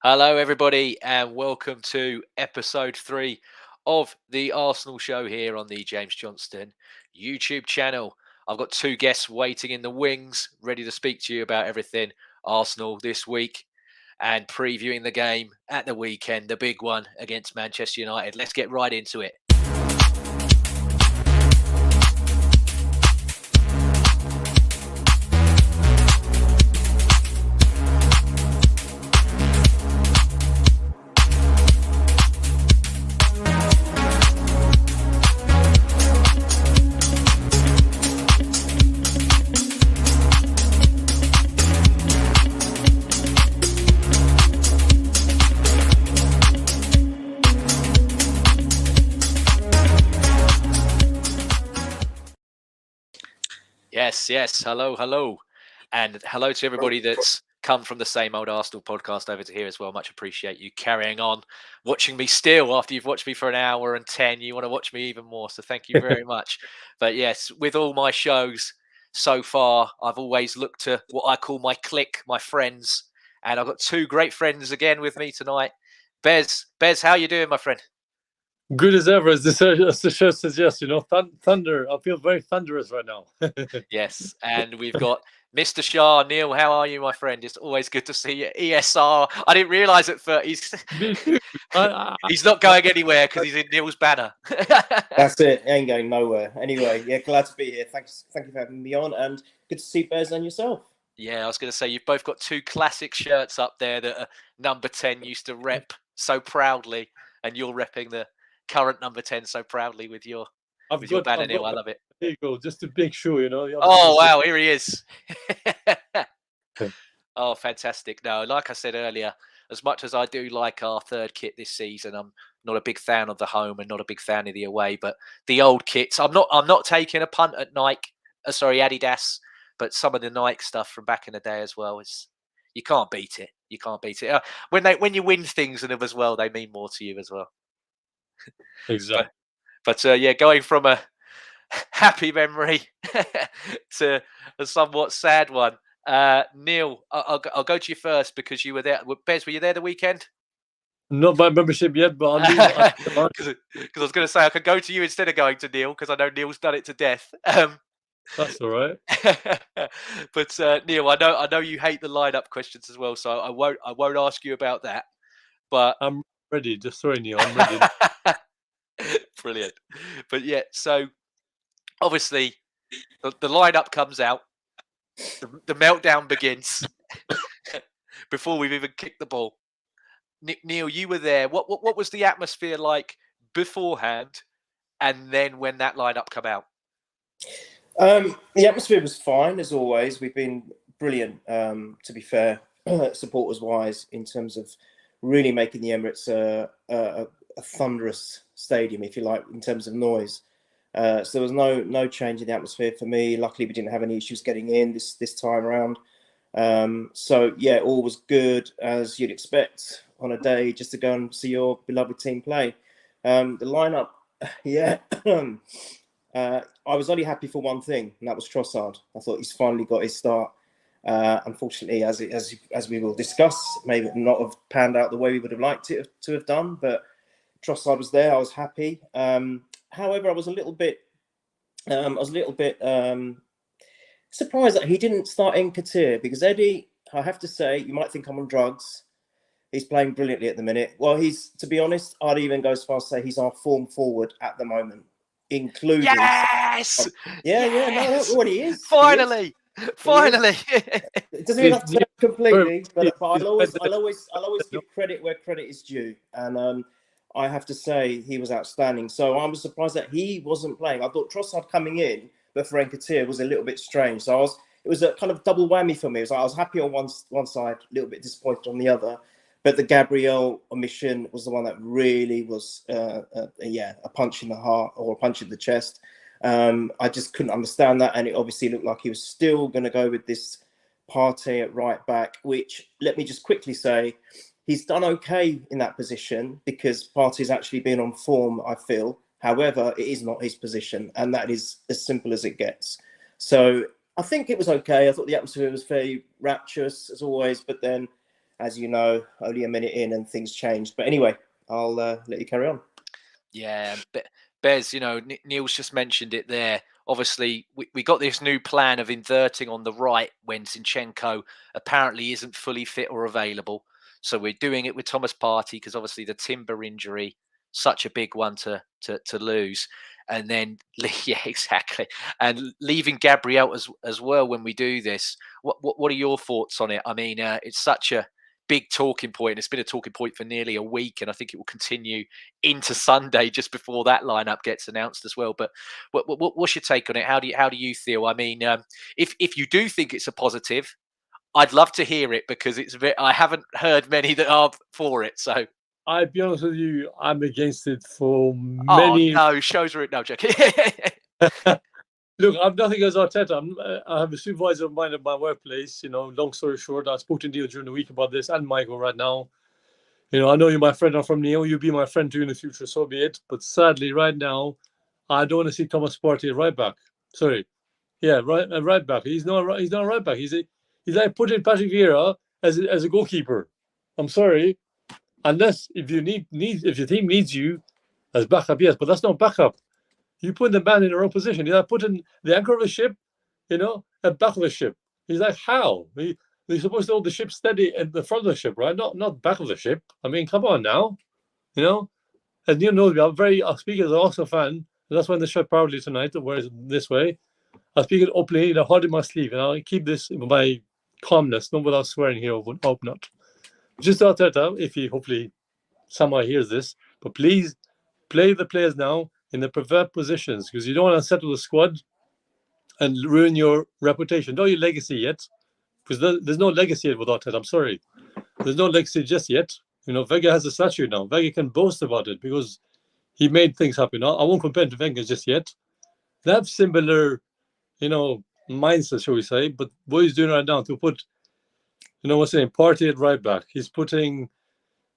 Hello, everybody, and welcome to episode 3 of the Arsenal show here on the James Johnston YouTube channel. I've got two guests waiting in the wings, ready to speak to you about everything Arsenal this week and previewing the game at the weekend, the big one against Manchester United. Let's get right into it. Yes. Hello. And hello to everybody that's come from the same old Arsenal podcast over to here as well. Much appreciate you carrying on, watching me still after you've watched me for an hour and 10. You want to watch me even more. So thank you very much. But yes, with all my shows so far, I've always looked to what I call my clique, my friends. And I've got two great friends again with me tonight. Bez, how you doing, my friend? Good as ever, as the show suggests. Thunder. I feel very thunderous right now. Yes, and we've got Mr. Shah. Neil, how are you, my friend? It's always good to see you. ESR. I didn't realise it for he's not going anywhere because he's in Neil's banner. That's it. Ain't going nowhere. Anyway, yeah, glad to be here. Thank you for having me on, and good to see Bes and yourself. Yeah, I was going to say you've both got two classic shirts up there that number 10 used to rep so proudly, and you're repping the current number 10 so proudly with your banner, Neil. I love it. There you go, just a big shoe, Oh, wow, here he is. Oh, fantastic. No, like I said earlier, as much as I do like our third kit this season, I'm not a big fan of the home and not a big fan of the away. But the old kits, I'm not taking a punt at Nike, Adidas, but some of the Nike stuff from back in the day as well is you can't beat it. You can't beat it. When you win things in them as well, they mean more to you as well. Exactly. But yeah, going from a happy memory to a somewhat sad one. Neil, I'll go to you first because you were there. Bez, were you there the weekend? Not by membership yet, but because I was going to say I could go to you instead of going to Neil because I know Neil's done it to death. That's all right. But Neil, I know you hate the lineup questions as well, so I won't ask you about that. But I'm ready. Just sorry, Neil. I'm ready. Brilliant. But yeah, so obviously the lineup comes out, the meltdown begins before we've even kicked the ball. Neil, you were there. What was the atmosphere like beforehand, and then when that lineup come out? The atmosphere was fine as always. We've been brilliant, to be fair, supporters-wise, in terms of really making the Emirates a thunderous stadium, if you like, in terms of noise. So there was no change in the atmosphere for me. Luckily, we didn't have any issues getting in this time around. So yeah, all was good as you'd expect on a day just to go and see your beloved team play. The lineup, yeah. I was only happy for one thing, and that was Trossard. I thought he's finally got his start. Unfortunately, as we will discuss, maybe not have panned out the way we would have liked it to have done. But Trossard was there. I was happy. However, I was a little bit surprised that he didn't start Nketiah, because Eddie, I have to say, you might think I'm on drugs. He's playing brilliantly at the minute. Well, to be honest, I'd even go as far as to say he's our form forward at the moment, including. Yes. No, that's what he is. Finally. It doesn't mean that completely, but I'll always give credit where credit is due, and I have to say he was outstanding. So I was surprised that he wasn't playing. I thought Trossard coming in, but for Nketiah was a little bit strange. So it was a kind of double whammy for me. It was like I was happy on one side, a little bit disappointed on the other. But the Gabriel omission was the one that really was, a punch in the heart or a punch in the chest. I just couldn't understand that, and it obviously looked like he was still going to go with this Partey at right back, which, let me just quickly say, he's done okay in that position because Partey's actually been on form, I feel. However, it is not his position, and that is as simple as it gets. So I think it was okay. I thought the atmosphere was very rapturous, as always, but then as you know, only a minute in and things changed. But anyway, I'll let you carry on. Yeah, Bez, Neil's just mentioned it there. Obviously, we got this new plan of inverting on the right when Zinchenko apparently isn't fully fit or available. So we're doing it with Thomas Partey because obviously the Timber injury, such a big one to lose. And then, yeah, exactly. And leaving Gabriel as well when we do this. What are your thoughts on it? I mean, it's such a big talking point. It's been a talking point for nearly a week, and I think it will continue into Sunday just before that lineup gets announced as well. But what's your take on it? How do you feel? I mean, if you do think it's a positive, I'd love to hear it because I haven't heard many that are for it. So I'll be honest with you, I'm against it for many. Oh no, shows are no joking. Look, I'm nothing as Arteta. I have a supervisor of mine at my workplace. Long story short, I spoke to Neil during the week about this, and Michael right now. I know you're my friend. I'm from Neil. You'll be my friend too in the future, so be it. But sadly, right now, I don't want to see Thomas Partey right back. Sorry, yeah, right back. He's not a right back. He's like putting Patrick Vieira as a goalkeeper. I'm sorry, unless if your team needs you as backup, yes, but that's not backup. You put the man in the wrong position. He's like putting the anchor of a ship, at back of a ship. He's like, how? They're supposed to hold the ship steady at the front of the ship, right? Not back of the ship. I mean, come on now. As Neil knows me, I speak as an Arsenal fan. And that's why the shirt proudly tonight, whereas this way. I speak it openly, hard in my sleeve, and I'll keep this in my calmness, not without swearing here, hope not. Just Arteta, if he hopefully somehow hears this, but please play the players now in the preferred positions because you don't want to unsettle the squad and ruin your reputation, not your legacy yet, because there's no legacy yet with Arteta. I'm sorry, there's no legacy just yet. Wenger has a statue now. Wenger can boast about it because he made things happen. I won't compare to Wenger just yet. They have similar, mindset, shall we say? But what he's doing right now to put, what's his name, Partey at right back. He's putting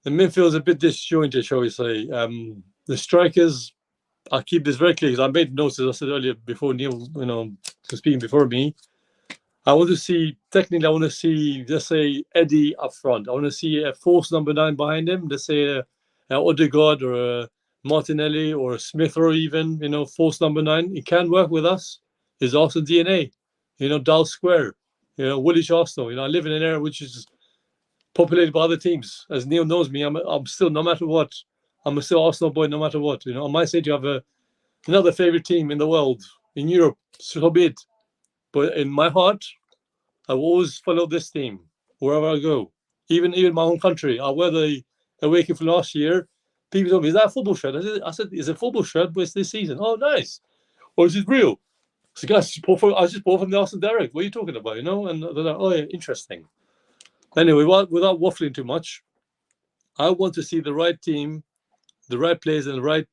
the midfield's a bit disjointed, shall we say. The strikers, I'll keep this very clear because I made notes, as I said earlier, before Neil, was speaking before me. I want to see, let's say, Eddie up front. I want to see a false number 9 behind him. Let's say a Odegaard or a Martinelli or a Smith or even, false number 9. He can work with us. His Arsenal DNA. Dal Square. Woolwich Arsenal. I live in an area which is populated by other teams. As Neil knows me, I'm still, no matter what, I'm still Arsenal boy no matter what. I might say to have another favourite team in the world, in Europe, so be it. But in my heart, I will always follow this team wherever I go. Even my own country. I wear the away kit from last year. People told me, is that a football shirt? I said, it's a football shirt, but it's this season. Oh, nice. Or is it real? So guys, I just bought from the Arsenal Direct. What are you talking about? And they're like, oh, yeah, interesting. Anyway, without waffling too much, I want to see the right team, the right players in the right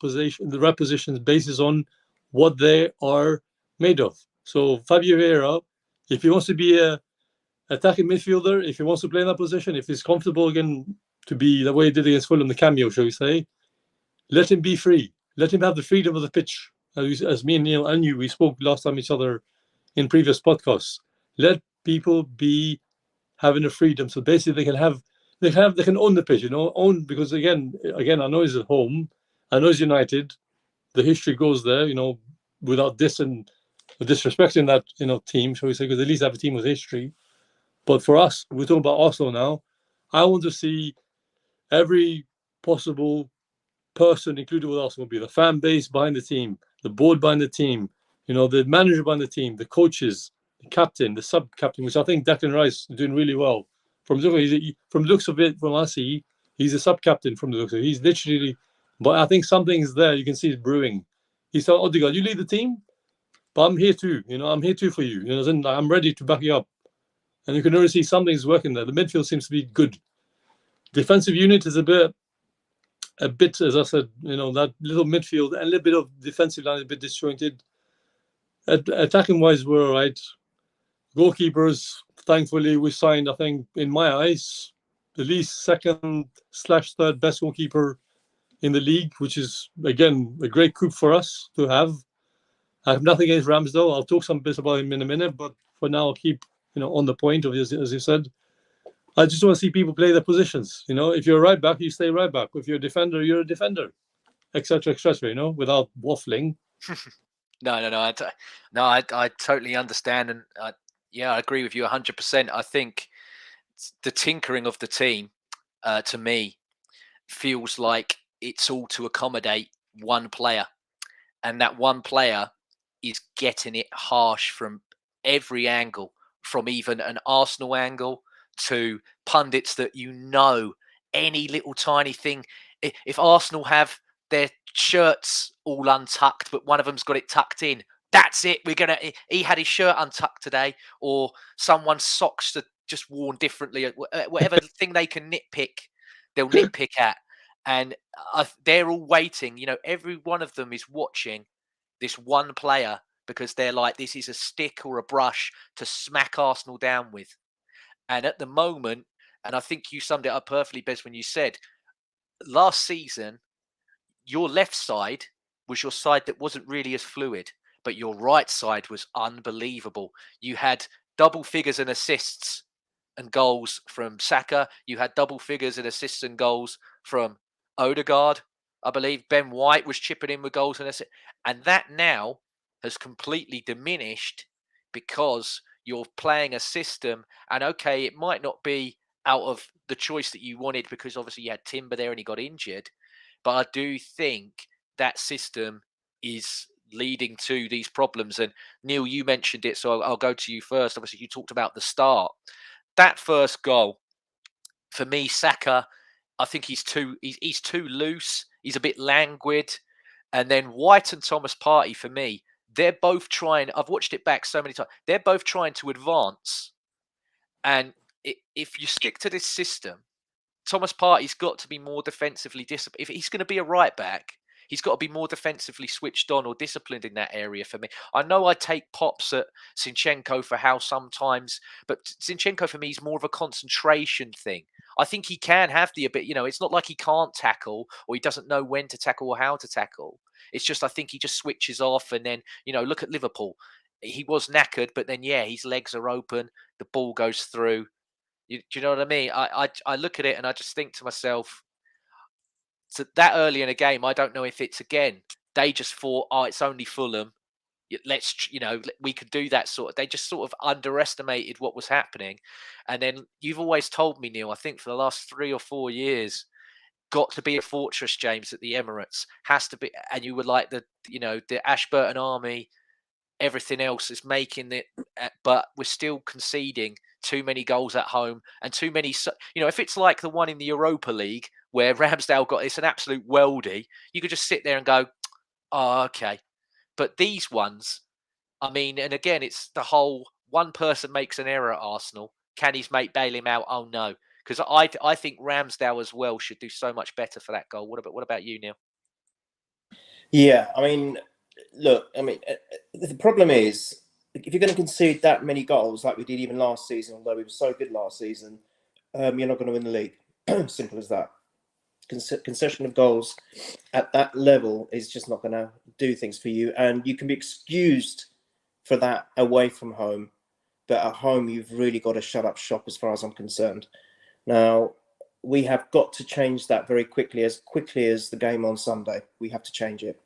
positions basis on what they are made of. So Fabio Vieira, if he wants to be a attacking midfielder, if he wants to play in that position, if he's comfortable again to be the way he did against Fulham, the cameo, shall we say, let him be free. Let him have the freedom of the pitch. As me and Neil and you, we spoke last time each other in previous podcasts. Let people be having the freedom, so basically they can own the pitch, own, because again, I know he's at home, I know he's United, the history goes there, without disrespecting that team, shall we say, because at least have a team with history. But for us, we're talking about Arsenal now. I want to see every possible person included with Arsenal, be the fan base behind the team, the board behind the team, the manager behind the team, the coaches, the captain, the sub-captain, which I think Declan Rice is doing really well. From looks of it, from I see, he's a sub-captain from the looks of it. He's literally, but I think something's there. You can see it's brewing. He said, Odegaard, you lead the team, but I'm here too. I'm here too for you. I'm ready to back you up. And you can already see something's working there. The midfield seems to be good. Defensive unit is a bit, as I said, that little midfield and a little bit of defensive line is a bit disjointed. Attacking wise, we're all right. Goalkeepers, thankfully, we signed, I think, in my eyes, the least second/third best goalkeeper in the league, which is, again, a great coup for us to have. I have nothing against Ramsdale. I'll talk some bits about him in a minute, but for now, I'll keep, on the point of, as you said. I just want to see people play their positions. You know, if you're a right back, you stay right back. If you're a defender, you're a defender, etc., etc. You know, without waffling. I totally understand, and yeah, I agree with you 100%. I think the tinkering of the team, to me, feels like it's all to accommodate one player, and that one player is getting it harsh from every angle, from even an Arsenal angle to pundits that any little tiny thing. If Arsenal have their shirts all untucked, but one of them's got it tucked in, that's it. He had his shirt untucked today, or someone's socks are just worn differently. Whatever thing they can nitpick, they'll nitpick at. And they're all waiting. You know, every one of them is watching this one player because they're like, this is a stick or a brush to smack Arsenal down with. And at the moment, and I think you summed it up perfectly, Bez, when you said last season, your left side was your side that wasn't really as fluid, but your right side was unbelievable. You had double figures in assists and goals from Saka. You had double figures in assists and goals from Odegaard. I believe Ben White was chipping in with goals and assists. And that now has completely diminished because you're playing a system. And okay, it might not be out of the choice that you wanted because obviously you had Timber there and he got injured. But I do think that system is leading to these problems. And Neil, you mentioned it, so I'll go to you first. Obviously, you talked about the start. That first goal, for me, Saka, I think he's too loose. He's a bit languid. And then White and Thomas Partey, for me, they're both trying. I've watched it back so many times. They're both trying to advance. And if you stick to this system, Thomas Partey's got to be more defensively disciplined. If he's going to be a right back, he's got to be more defensively switched on or disciplined in that area for me. I know I take pops at Zinchenko for how sometimes, but Zinchenko for me is more of a concentration thing. I think he can have the bit, it's not like he can't tackle or he doesn't know when to tackle or how to tackle. It's just, I think he just switches off and then, look at Liverpool. He was knackered, but then, his legs are open. The ball goes through. Do you know what I mean? I look at it and I just think to myself, so that early in a game, I don't know if it's again, they just thought, it's only Fulham. We could do that sort of. They just sort of underestimated what was happening. And then you've always told me, Neil, I think for the last 3 or 4 years, got to be a fortress, James, at the Emirates. Has to be. And you were like the Ashburton Army. Everything else is making it, but we're still conceding too many goals at home and too many. If it's like the one in the Europa League where Ramsdale it's an absolute worldie, you could just sit there and go, oh, okay. But these ones, I mean, and again, it's the whole one person makes an error at Arsenal. Can his mate bail him out? Oh, no. Because I think Ramsdale as well should do so much better for that goal. What about you, Neil? Yeah, I mean, look, the problem is, if you're going to concede that many goals like we did even last season, although we were so good last season, you're not going to win the league. Simple as that. Concession of goals at that level is just not going to do things for you. And you can be excused for that away from home. But at home, you've really got to shut up shop as far as I'm concerned. Now, we have got to change that very quickly as the game on Sunday. We have to change it.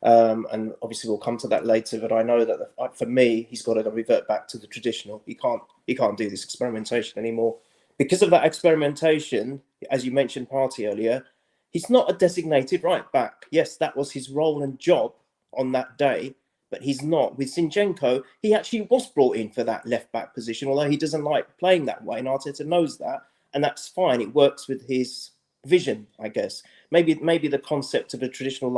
And obviously we'll come to that later, but I know that for me, he's got to revert back to the traditional. He can't do this experimentation anymore. Because of that experimentation, as you mentioned Partey earlier, he's not a designated right back. Yes, that was his role and job on that day, but he's not. With Zinchenko, he actually was brought in for that left back position, although he doesn't like playing that way, and Arteta knows that, and that's fine. It works with his vision, I guess. Maybe the concept of a traditional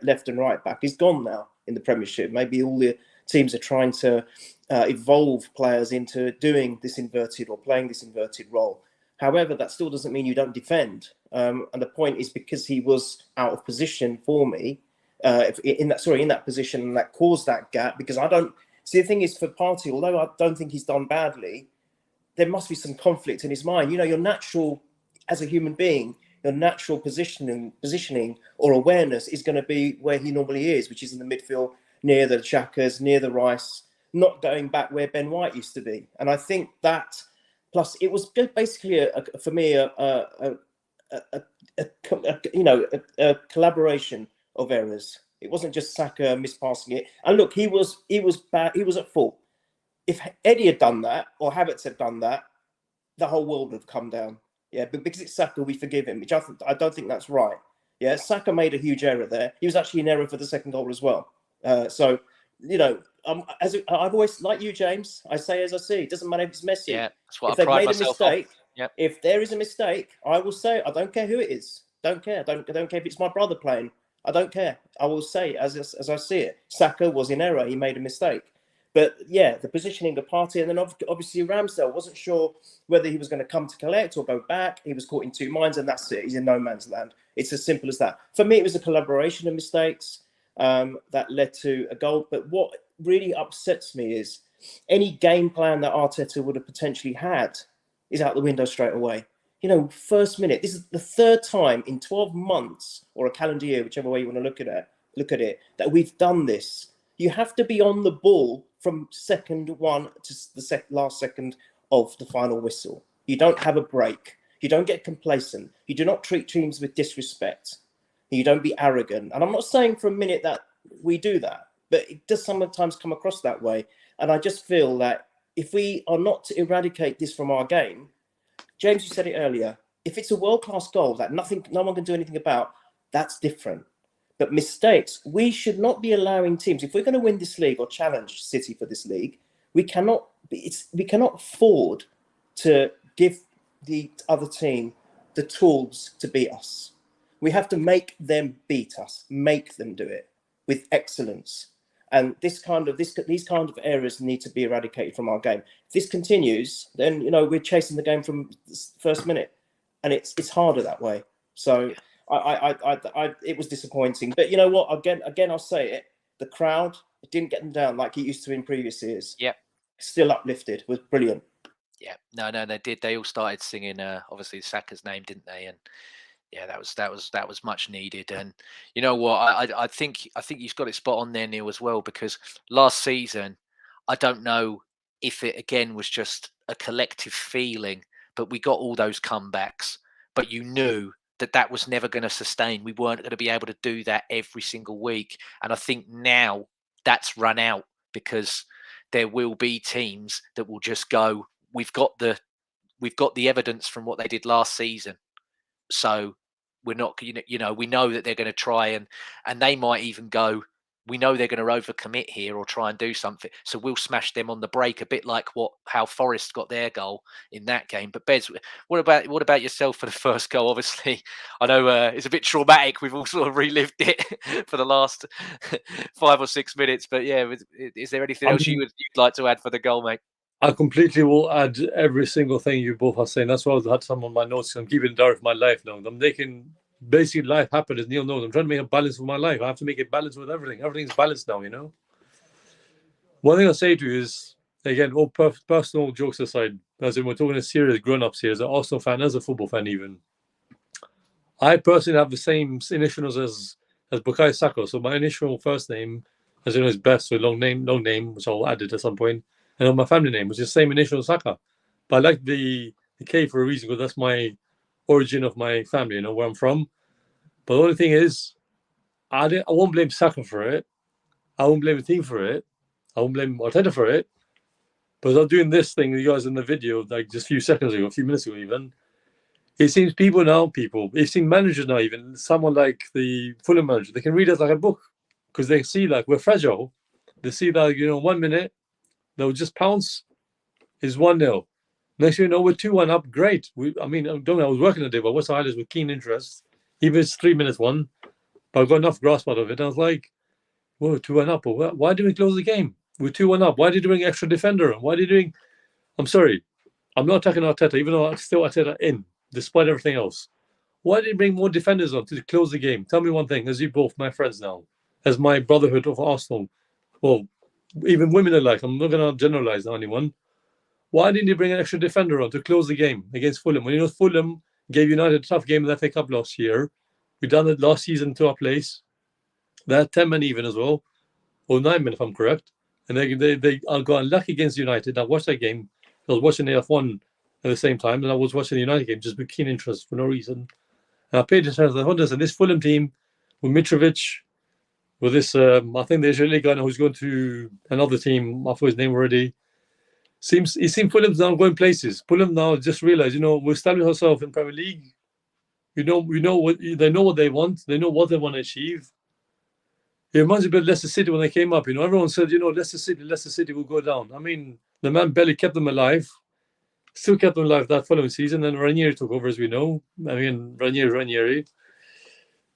left and right back is gone now in the Premiership. Maybe all the teams are trying to evolve players into doing this inverted or playing this inverted role. However, that still doesn't mean you don't defend. And the point is, because he was out of position for me, in that position, and that caused that gap. Because I don't see, the thing is, for Partey, although I don't think he's done badly, there must be some conflict in his mind. Your natural, as a human being, your natural positioning or awareness is going to be where he normally is, which is in the midfield, near the Xhakas, near the Rice, not going back where Ben White used to be. And I think that Plus, it was basically for me a collaboration of errors. It wasn't just Saka mispassing it. And look, he was bad. He was at fault. If Eddie had done that or Havertz had done that, the whole world would have come down. Yeah, but because it's Saka, we forgive him, which I don't think that's right. Yeah, Saka made a huge error there. He was actually in error for the second goal as well. So, as I've always, like you, James, I say as I see. It doesn't matter if it's Messi. Yeah, that's what if I they've pride made a myself mistake, on. Yep. if there is a mistake, I will say, I don't care who it is. Don't care. I don't care if it's my brother playing. I don't care. I will say as I see it. Saka was in error. He made a mistake. But yeah, the positioning of Partey, and then obviously Ramsdale wasn't sure whether he was going to come to collect or go back. He was caught in two minds, and that's it. He's in no man's land. It's as simple as that. For me, it was a collaboration of mistakes that led to a goal. But what really upsets me is any game plan that Arteta would have potentially had is out the window straight away. First minute. This is the third time in 12 months or a calendar year, whichever way you want to look at it, that we've done this. You have to be on the ball from second one to the last second of the final whistle. You don't have a break. You don't get complacent. You do not treat teams with disrespect. You don't be arrogant. And I'm not saying for a minute that we do that, but it does sometimes come across that way. And I just feel that if we are not to eradicate this from our game, James, you said it earlier, if it's a world-class goal that no one can do anything about, that's different. But mistakes, we should not be allowing teams, if we're going to win this league or challenge City for this league, we cannot afford to give the other team the tools to beat us. We have to make them beat us, make them do it with excellence. And these kind of errors need to be eradicated from our game. If this continues, then we're chasing the game from the first minute, and it's harder that way. So it was disappointing. But you know what? Again, I'll say it. The crowd, it didn't get them down like it used to in previous years. Yep. Still uplifted. It was brilliant. Yeah. No, they did. They all started singing obviously Saka's name, didn't they? And yeah, that was much needed. And you know what? I think you've got it spot on there, Neil, as well, because last season, I don't know if it again was just a collective feeling, but we got all those comebacks, but you knew that was never going to sustain. We weren't going to be able to do that every single week. And I think now that's run out, because there will be teams that will just go, we've got the evidence from what they did last season. So we're not, we know that they're going to try and they might even go, we know they're going to overcommit here or try and do something. So we'll smash them on the break, a bit like how Forest got their goal in that game. But Bez, what about yourself for the first goal? Obviously, I know it's a bit traumatic. We've all sort of relived it for the last 5 or 6 minutes. But yeah, is there anything else you'd like to add for the goal, mate? I completely will add every single thing you both are saying. That's why I had some on my notes. I'm keeping it dark for my life now. I'm making basically life happen, as Neil knows. I'm trying to make a balance with my life. I have to make it balance with everything. Everything's balanced now, One thing I'll say to you is, again, all personal jokes aside, as in we're talking to serious grown-ups here, as an Arsenal fan, as a football fan even, I personally have the same initials as Bukayo Saka. So my initial first name, as you know, is Bes, so long name, which I'll add it at some point. And on my family name, which is the same initial as Saka. But I like the K for a reason, because that's my origin of my family, where I'm from. But the only thing is, I won't blame Saka for it. I won't blame the team for it. I won't blame Arteta for it. But I'm doing this thing, you guys in the video, like just a few seconds ago, a few minutes ago even, it seems it seems managers now, even someone like the Fulham manager, they can read us like a book, because they see like we're fragile. They see that, 1 minute, they'll just pounce. Is 1-0. Next thing you know, we're 2-1 up. Great. I was working today, but what's the highlights with keen interest. Even if it's 3 minutes one, but I've got enough grasp out of it. And I was like, whoa, 2-1 up. But why did we close the game? We're 2-1 up. Why did you bring extra defender? Why did you doing? I'm sorry. I'm not attacking Arteta, even though I'm still Arteta in, despite everything else. Why did you bring more defenders on to close the game? Tell me one thing, as you both my friends now, as my brotherhood of Arsenal. Well, even women alike. I'm not going to generalize on anyone. Why didn't you bring an extra defender on to close the game against Fulham? When Fulham gave United a tough game in the FA Cup last year. We done it last season to our place. They had 10 men even as well, or 9 men if I'm correct. And they got unlucky against United. I watched that game. I was watching the F1 at the same time, and I was watching the United game just with keen interest for no reason. And I paid attention to the and this Fulham team with Mitrovic, with this, I think the Israeli guy who's going to another team, I forgot his name already. It seems Fulham's now going places. Fulham now just realised, we established ourselves in Premier League. We know what they know what they want. They know what they want to achieve. It reminds me a bit of Leicester City when they came up. Everyone said, Leicester City will go down. I mean, the man barely kept them alive. Still kept them alive that following season. Then Ranieri took over, as we know. I mean, Ranieri.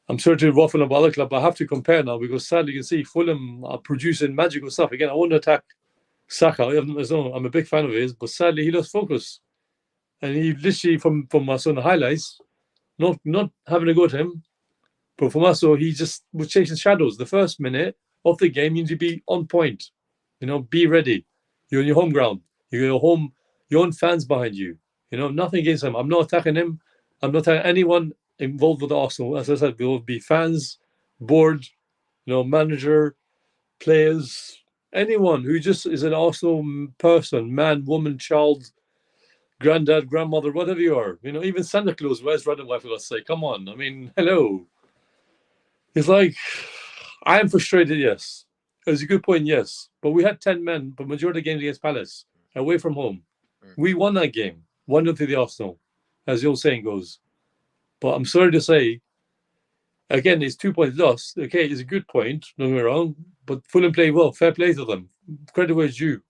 I'm sorry to waffle about the club, but I have to compare now because sadly you can see Fulham are producing magical stuff. Again, I won't attack Saka. I'm a big fan of his, but sadly he lost focus. And he literally, from my son highlights, not having a go at him, but from us, so he just was chasing shadows. The first minute of the game, you need to be on point. Be ready. You're on your home ground. You're your own fans behind you. Nothing against him. I'm not attacking him. I'm not attacking anyone involved with Arsenal. As I said, we will be fans, board, manager, players, anyone who just is an Arsenal person, man, woman, child, granddad, grandmother, whatever you are. Even Santa Claus wears red and white, for God's sake. Come on. I mean, hello. It's like, I am frustrated, yes. It was a good point, yes. But we had 10 men, but majority of the games against Palace, away from home. We won that game, 1-0 to the Arsenal, as the old saying goes. But I'm sorry to say, again, it's 2 points lost. Okay, it's a good point, don't get me wrong. But Fulham played well, fair play to them. Credit where it's due.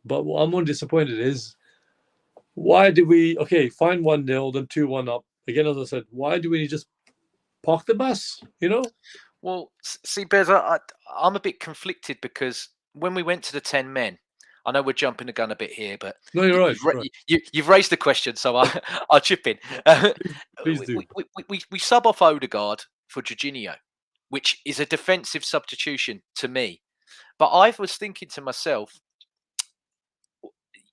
But what I'm more disappointed is, why did we, find 1-0, then 2-1 up. Again, as I said, why do we just park the bus, Well, see, Bez, I'm a bit conflicted because when we went to the 10 men, I know we're jumping the gun a bit here, but no, you're right. You've raised the question, so I'll chip in. Please do. We sub off Odegaard for Jorginho, which is a defensive substitution to me. But I was thinking to myself,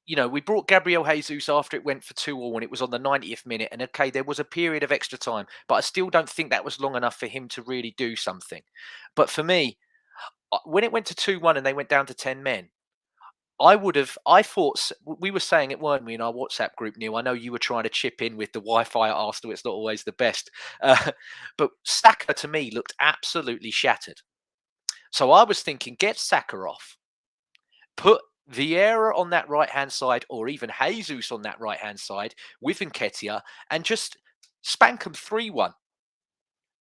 we brought Gabriel Jesus after it went for 2-2 and it was on the 90th minute. And okay, there was a period of extra time, but I still don't think that was long enough for him to really do something. But for me, when it went to 2-1 and they went down to 10 men, I thought, we were saying it, weren't we, in our WhatsApp group, Neil? I know you were trying to chip in with the Wi-Fi at Arsenal. It's not always the best. But Saka, to me, looked absolutely shattered. So I was thinking, get Saka off. Put Vieira on that right-hand side, or even Jesus on that right-hand side with Nketiah, and just spank them 3-1.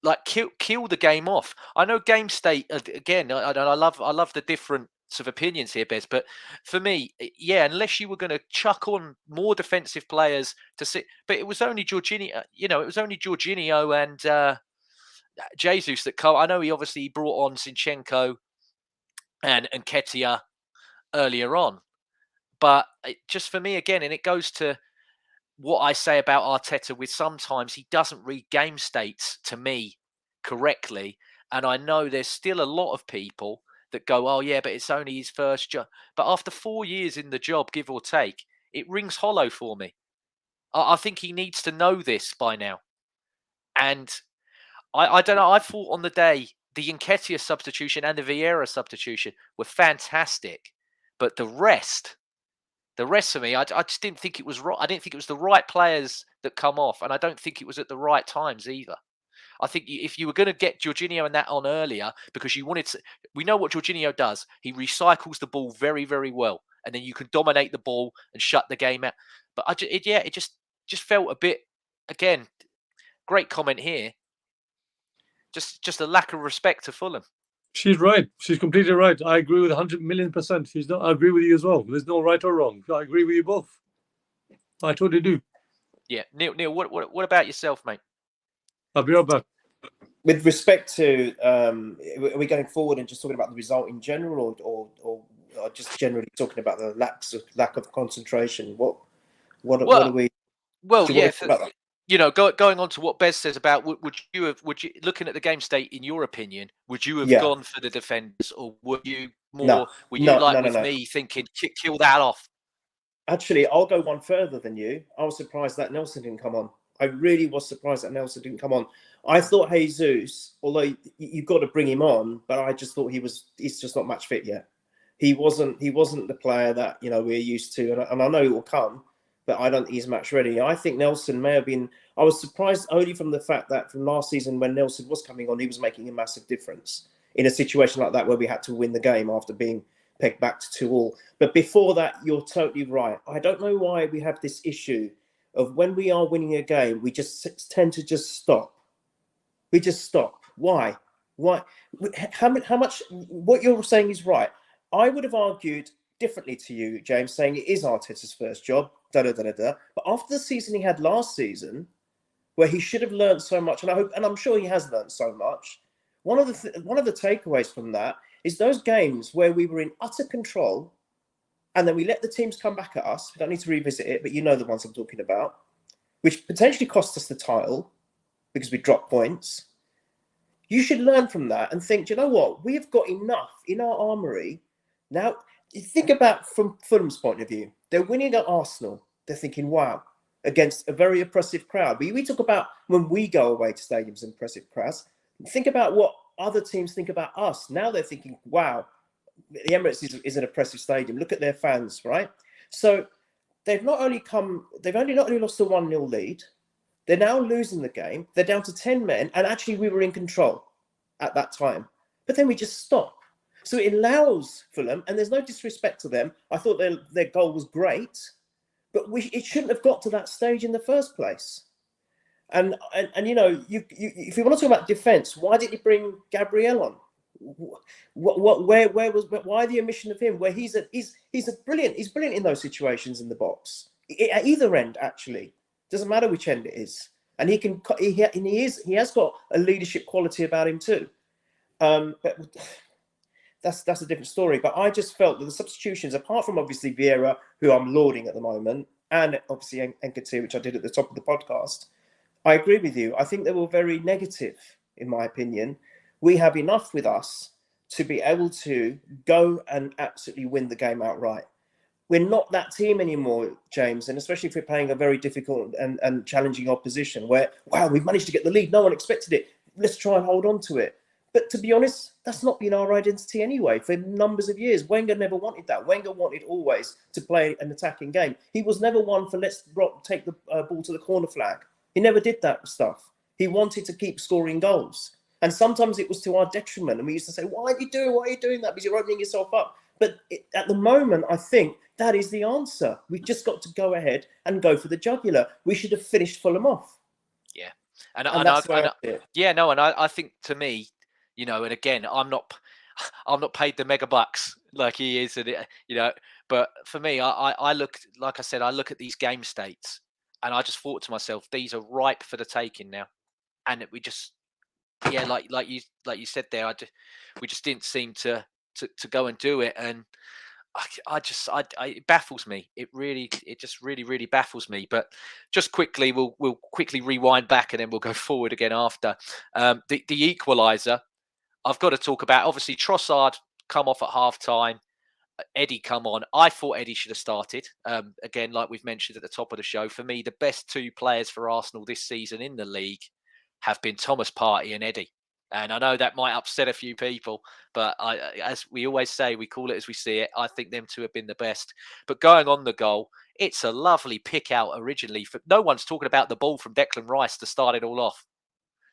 Like kill the game off. I know game state again. I love the different of opinions here, Bez, but for me, yeah, unless you were going to chuck on more defensive players to sit, but it was only Jorginho. It was only Jorginho and Jesus that I know he obviously brought on Zinchenko and Nketiah earlier on, but just for me again, and it goes to what I say about Arteta, with sometimes he doesn't read game states to me correctly, and I know there's still a lot of people that go, oh yeah, but it's only his first job. But after 4 years in the job, give or take, it rings hollow for me. I think he needs to know this by now. And I don't know, I thought on the day, the Nketiah substitution and the Vieira substitution were fantastic. But the rest of me, I just didn't think it was right. I didn't think it was the right players that come off. And I don't think it was at the right times either. I think if you were going to get Jorginho and that on earlier, because you wanted to, we know what Jorginho does. He recycles the ball very, very well, and then you can dominate the ball and shut the game out. But it just felt a bit. Again, great comment here. Just a lack of respect to Fulham. She's right. She's completely right. I agree with 100,000,000%. I agree with you as well. There's no right or wrong. I agree with you both. I totally do. Yeah, Neil, what about yourself, mate? I'll be right back. With respect to, are we going forward and just talking about the result in general, or just generally talking about the lack of concentration? What are we? Well, yeah. Going on to what Bez says about would you looking at the game state, in your opinion, would you have gone for the defenders, or were you more? Me thinking kill that off? Actually, I'll go one further than you. I was surprised that Nelson didn't come on. I really was surprised that Nelson didn't come on. I thought Jesus, although you've got to bring him on, but I just thought he's just not match fit yet. He wasn't the player that we're used to, and I know it will come, but I don't think he's match ready. I think Nelson may have been. I was surprised only from the fact that from last season when Nelson was coming on, he was making a massive difference in a situation like that where we had to win the game after being pegged back to 2-2. But before that, you're totally right. I don't know why we have this issue of when we are winning a game, we just tend to just stop. We just stop. Why? Why? How much? What you're saying is right. I would have argued differently to you, James, saying it is Arteta's first job. But after the season he had last season, where he should have learned so much, and I'm sure he has learned so much. One of the takeaways from that is those games where we were in utter control, and then we let the teams come back at us. We don't need to revisit it, but you know the ones I'm talking about, which potentially cost us the title because we dropped points. You should learn from that and think, do you know what? We have got enough in our armoury. Now, you think about from Fulham's point of view. They're winning at Arsenal. They're thinking, wow, against a very oppressive crowd. But we talk about when we go away to stadiums and oppressive crowds. Think about what other teams think about us. Now they're thinking, wow, the Emirates is an oppressive stadium. Look at their fans, right? So they've not only lost a 1-0 lead, they're now losing the game. They're down to 10 men, and actually we were in control at that time. But then we just stop. So it allows Fulham, and there's no disrespect to them. I thought their goal was great, but it shouldn't have got to that stage in the first place. And you know, if you want to talk about defence, why did you bring Gabriel on? Why the omission of him? Where he's brilliant in those situations in the box at either end. Actually, doesn't matter which end it is, and he has got a leadership quality about him too. But that's a different story. But I just felt that the substitutions, apart from obviously Vieira, who I'm lauding at the moment, and obviously Nketiah, which I did at the top of the podcast, I agree with you. I think they were very negative, in my opinion. We have enough with us to be able to go and absolutely win the game outright. We're not that team anymore, James, and especially if we're playing a very difficult and challenging opposition where, wow, we've managed to get the lead. No one expected it. Let's try and hold on to it. But to be honest, that's not been our identity anyway for numbers of years. Wenger never wanted that. Wenger wanted always to play an attacking game. He was never one for let's take the ball to the corner flag. He never did that stuff. He wanted to keep scoring goals. And sometimes it was to our detriment. And we used to say, why are you doing that? Because you're opening yourself up. But at the moment, I think that is the answer. We've just got to go ahead and go for the jugular. We should have finished Fulham off. Yeah. I think to me, you know, and again, I'm not paid the mega bucks like he is, and you know. But for me, I look at these game states, and I just thought to myself, these are ripe for the taking now, and we just, yeah, like you said there, we just didn't seem to go and do it, and it baffles me. It just really baffles me. But just quickly, we'll quickly rewind back, and then we'll go forward again after the equaliser. I've got to talk about, obviously, Trossard come off at half time. Eddie come on. I thought Eddie should have started. Again, like we've mentioned at the top of the show, for me, the best two players for Arsenal this season in the league have been Thomas Partey and Eddie. And I know that might upset a few people, but as we always say, we call it as we see it. I think them two have been the best. But going on the goal, it's a lovely pick out originally. No one's talking about the ball from Declan Rice to start it all off.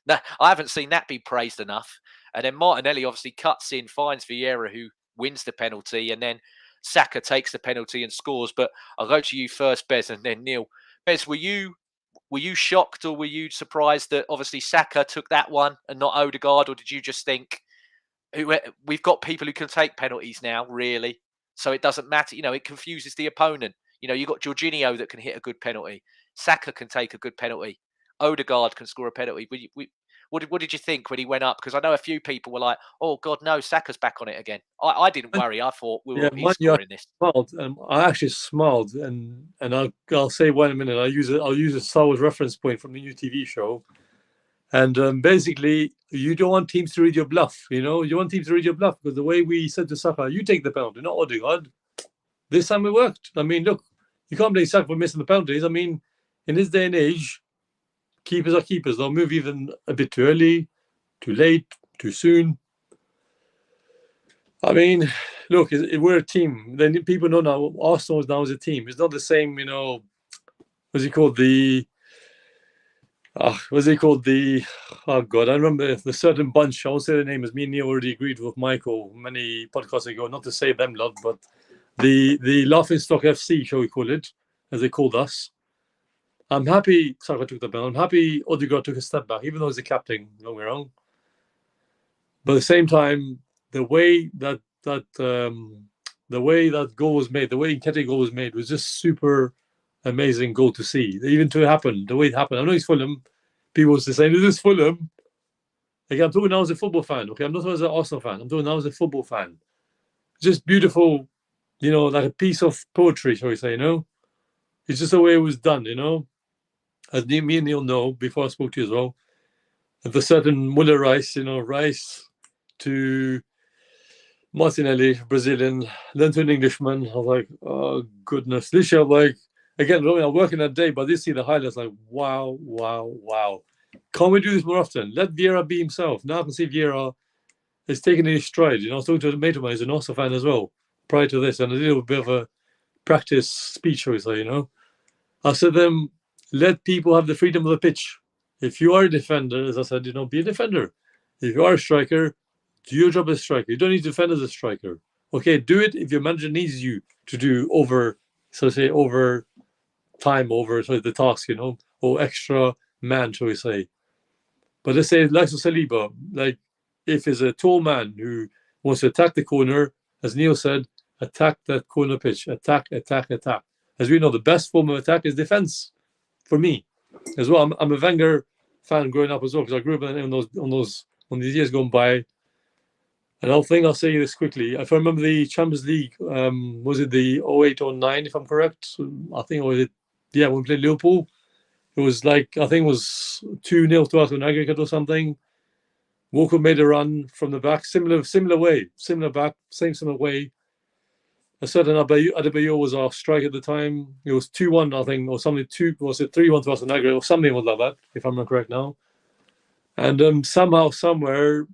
No, I haven't seen that be praised enough. And then Martinelli obviously cuts in, finds Vieira, who wins the penalty, and then Saka takes the penalty and scores. But I'll go to you first, Bez, and then Neil. Bez, were you shocked, or were you surprised that obviously Saka took that one and not Odegaard, or did you just think we've got people who can take penalties now, really? So it doesn't matter. You know, it confuses the opponent. You know, you've got Jorginho that can hit a good penalty. Saka can take a good penalty. Odegaard can score a penalty. What did you think when he went up? Because I know a few people were like, "Oh God, no, Saka's back on it again." I didn't worry. I thought he's scoring this. I actually smiled, and I'll say one in a minute. I'll use a Star Wars reference point from the new TV show, and basically, you don't want teams to read your bluff. You know, you want teams to read your bluff because the way we said to Saka, "You take the penalty, not Odegaard." This time it worked. I mean, look, you can't blame Saka for missing the penalties. I mean, in this day and age, keepers are keepers. They'll move even a bit too early, too late, too soon. I mean, look, we're a team. Then people know now Arsenal now is a team. It's not the same, you know, what's he called? What's he called? Oh God, I remember the certain bunch. I won't say the name, as me and Neil already agreed with Michael many podcasts ago, not to say them love, but the Laughing Stock FC, shall we call it, as they called us. I'm happy Saka took the ball. I'm happy Odegaard took a step back, even though he's the captain, don't get me wrong. But at the same time, the way that goal was made, the way Nketiah goal was made was just super amazing goal to see. Even to happen, the way it happened. I know he's Fulham. People was saying, this is Fulham. Like, I'm talking now as a football fan, okay? I'm not as an Arsenal fan. I'm talking now as a football fan. Just beautiful, like a piece of poetry, shall we say, It's just the way it was done, As me and Neil know, before I spoke to you as well, at the certain Muller Rice, Rice to Martinelli, Brazilian, then to an Englishman. I was like, oh, goodness. This year, again, I'm working that day, but this see the highlights, like, wow, wow, wow. Can't we do this more often? Let Vieira be himself. Now I can see Vieira is taking his stride. I was talking to a mate of mine who's an Arsenal fan as well, prior to this, and I did a bit of a practice speech, I said to them, let people have the freedom of the pitch. If you are a defender, as I said, be a defender. If you are a striker, do your job as a striker. You don't need to defend as a striker. Okay, do it if your manager needs you to do over time, the task, or extra man, shall we say. But let's say, like Saliba, like if there's a tall man who wants to attack the corner, as Neil said, attack that corner pitch. Attack, attack, attack. As we know, the best form of attack is defense. For me, as well, I'm a Wenger fan growing up as well, because I grew up on these years going by. And I'll say this quickly. If I remember the Champions League, was it the 08 or 09, if I'm correct? I think it was it. Yeah, when we played Liverpool, it was like, I think it was 2-0 to us on aggregate or something. Walker made a run from the back, similar way, similar way. A certain Adebayo was our striker at the time. It was 2-1, I think, or something. 3-1 to us on aggregate, or something was like that, if I'm correct now. And somehow, somewhere,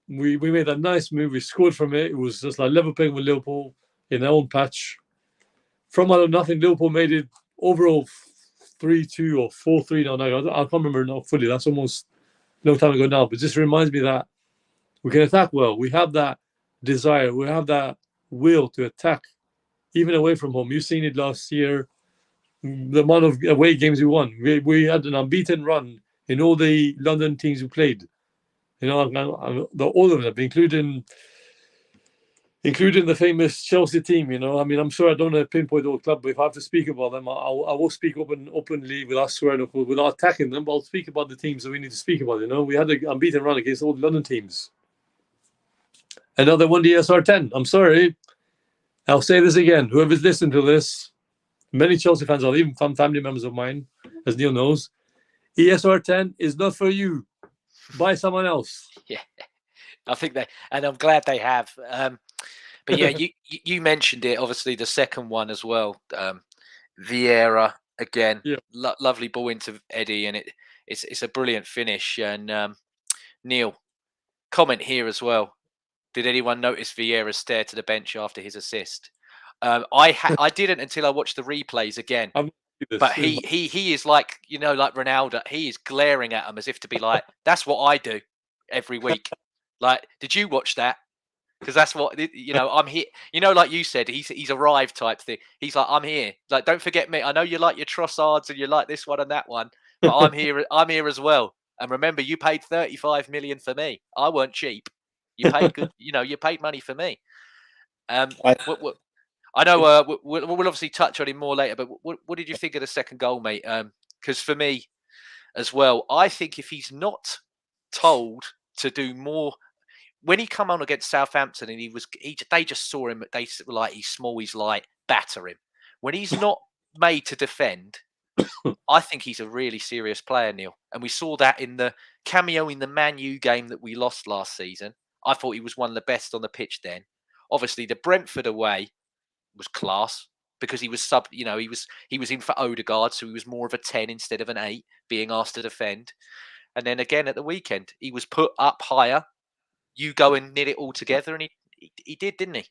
we made that nice move. We scored from it. It was just like level playing with Liverpool in their own patch. From out of nothing, Liverpool made it overall 3-2 or 4-3 now. I can't remember now fully. That's almost no time ago now. But it just reminds me that we can attack well. We have that desire. We have that will to attack, even away from home. You've seen it last year. The amount of away games we won. We had an unbeaten run in all the London teams we played. All of them, including the famous Chelsea team. I'm sure I don't want to pinpoint the whole club, but if I have to speak about them, I will speak openly without swearing, of course, without attacking them. But I'll speak about the teams that we need to speak about. We had an unbeaten run against all the London teams. And now they won the ESR 10. I'm sorry. I'll say this again. Whoever's listening to this, many Chelsea fans, or even family members of mine, as Neil knows, ESR 10 is not for you. Buy someone else. Yeah, I think and I'm glad they have. But yeah, you mentioned it. Obviously, the second one as well. Vieira again, yeah. Lovely ball into Eddie, and it's a brilliant finish. And Neil, comment here as well. Did anyone notice Vieira stare to the bench after his assist? I didn't until I watched the replays again. But he is like, like Ronaldo. He is glaring at him as if to be like, that's what I do every week. Like, did you watch that? Because that's what I'm here. Like you said, he's arrived type thing. He's like, I'm here. Like, don't forget me. I know you like your Trossards and you like this one and that one, but I'm here. I'm here as well. And remember, you paid 35 million for me. I weren't cheap. You paid good. You paid money for me. I know we'll obviously touch on him more later, but what did you think of the second goal, mate? Because for me as well, I think if he's not told to do more, when he come on against Southampton and they just saw him, they were like, he's small, he's light, batter him. When he's not made to defend, I think he's a really serious player, Neil. And we saw that in the cameo in the Man U game that we lost last season. I thought he was one of the best on the pitch then. Obviously, the Brentford away was class because he was he was in for Odegaard, so he was more of a 10 instead of an 8, being asked to defend. And then again at the weekend, he was put up higher. You go and knit it all together, and he did, didn't he?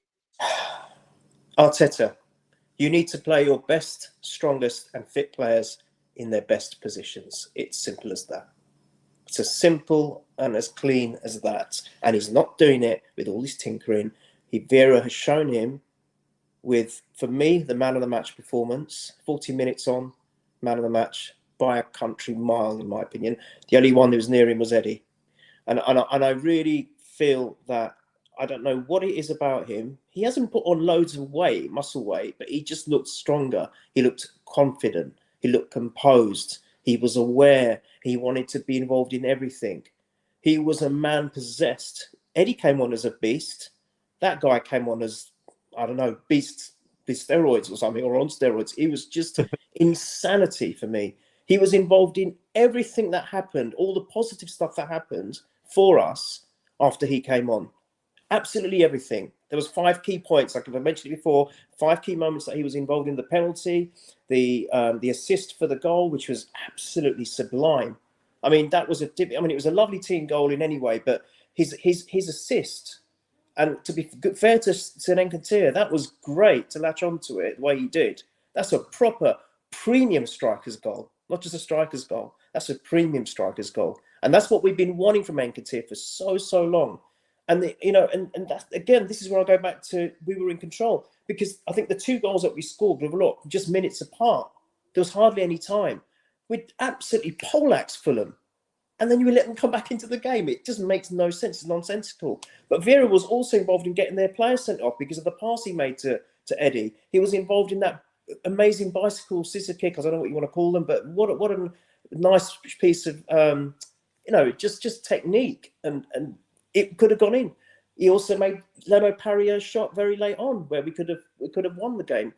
Arteta, you need to play your best, strongest, and fit players in their best positions. It's simple as that. It's as simple and as clean as that. And he's not doing it with all this tinkering. Vieira has shown him with, for me, the man of the match performance, 40 minutes on, man of the match by a country mile, in my opinion. The only one who was near him was Eddie. And I really feel that, I don't know what it is about him. He hasn't put on loads of weight, muscle weight, but he just looked stronger. He looked confident. He looked composed. He was aware. He wanted to be involved in everything. He was a man possessed. Eddie came on as a beast. That guy came on as, I don't know, beast steroids or something, or on steroids. He was just insanity for me. He was involved in everything that happened, all the positive stuff that happened for us after he came on. Absolutely everything. There was 5 key points, like I mentioned before, 5 key moments that he was involved in: the penalty, the assist for the goal, which was absolutely sublime. I mean, that was it was a lovely team goal in any way, but his assist, and to be fair to Nketiah, that was great to latch onto it the way he did. That's a proper premium striker's goal, not just a striker's goal. That's a premium striker's goal, and that's what we've been wanting from Nketiah for so long. And that's, again, this is where I go back to, we were in control, because I think the 2 goals that we scored were just minutes apart. There was hardly any time. We'd absolutely poleaxed Fulham, and then you would let them come back into the game. It just makes no sense. It's nonsensical. But Vieira was also involved in getting their players sent off because of the pass he made to Eddie. He was involved in that amazing bicycle scissor kick. I don't know what you want to call them, but what a nice piece of just technique, and it could have gone in. He also made Leno parry a shot very late on where we could have won the game.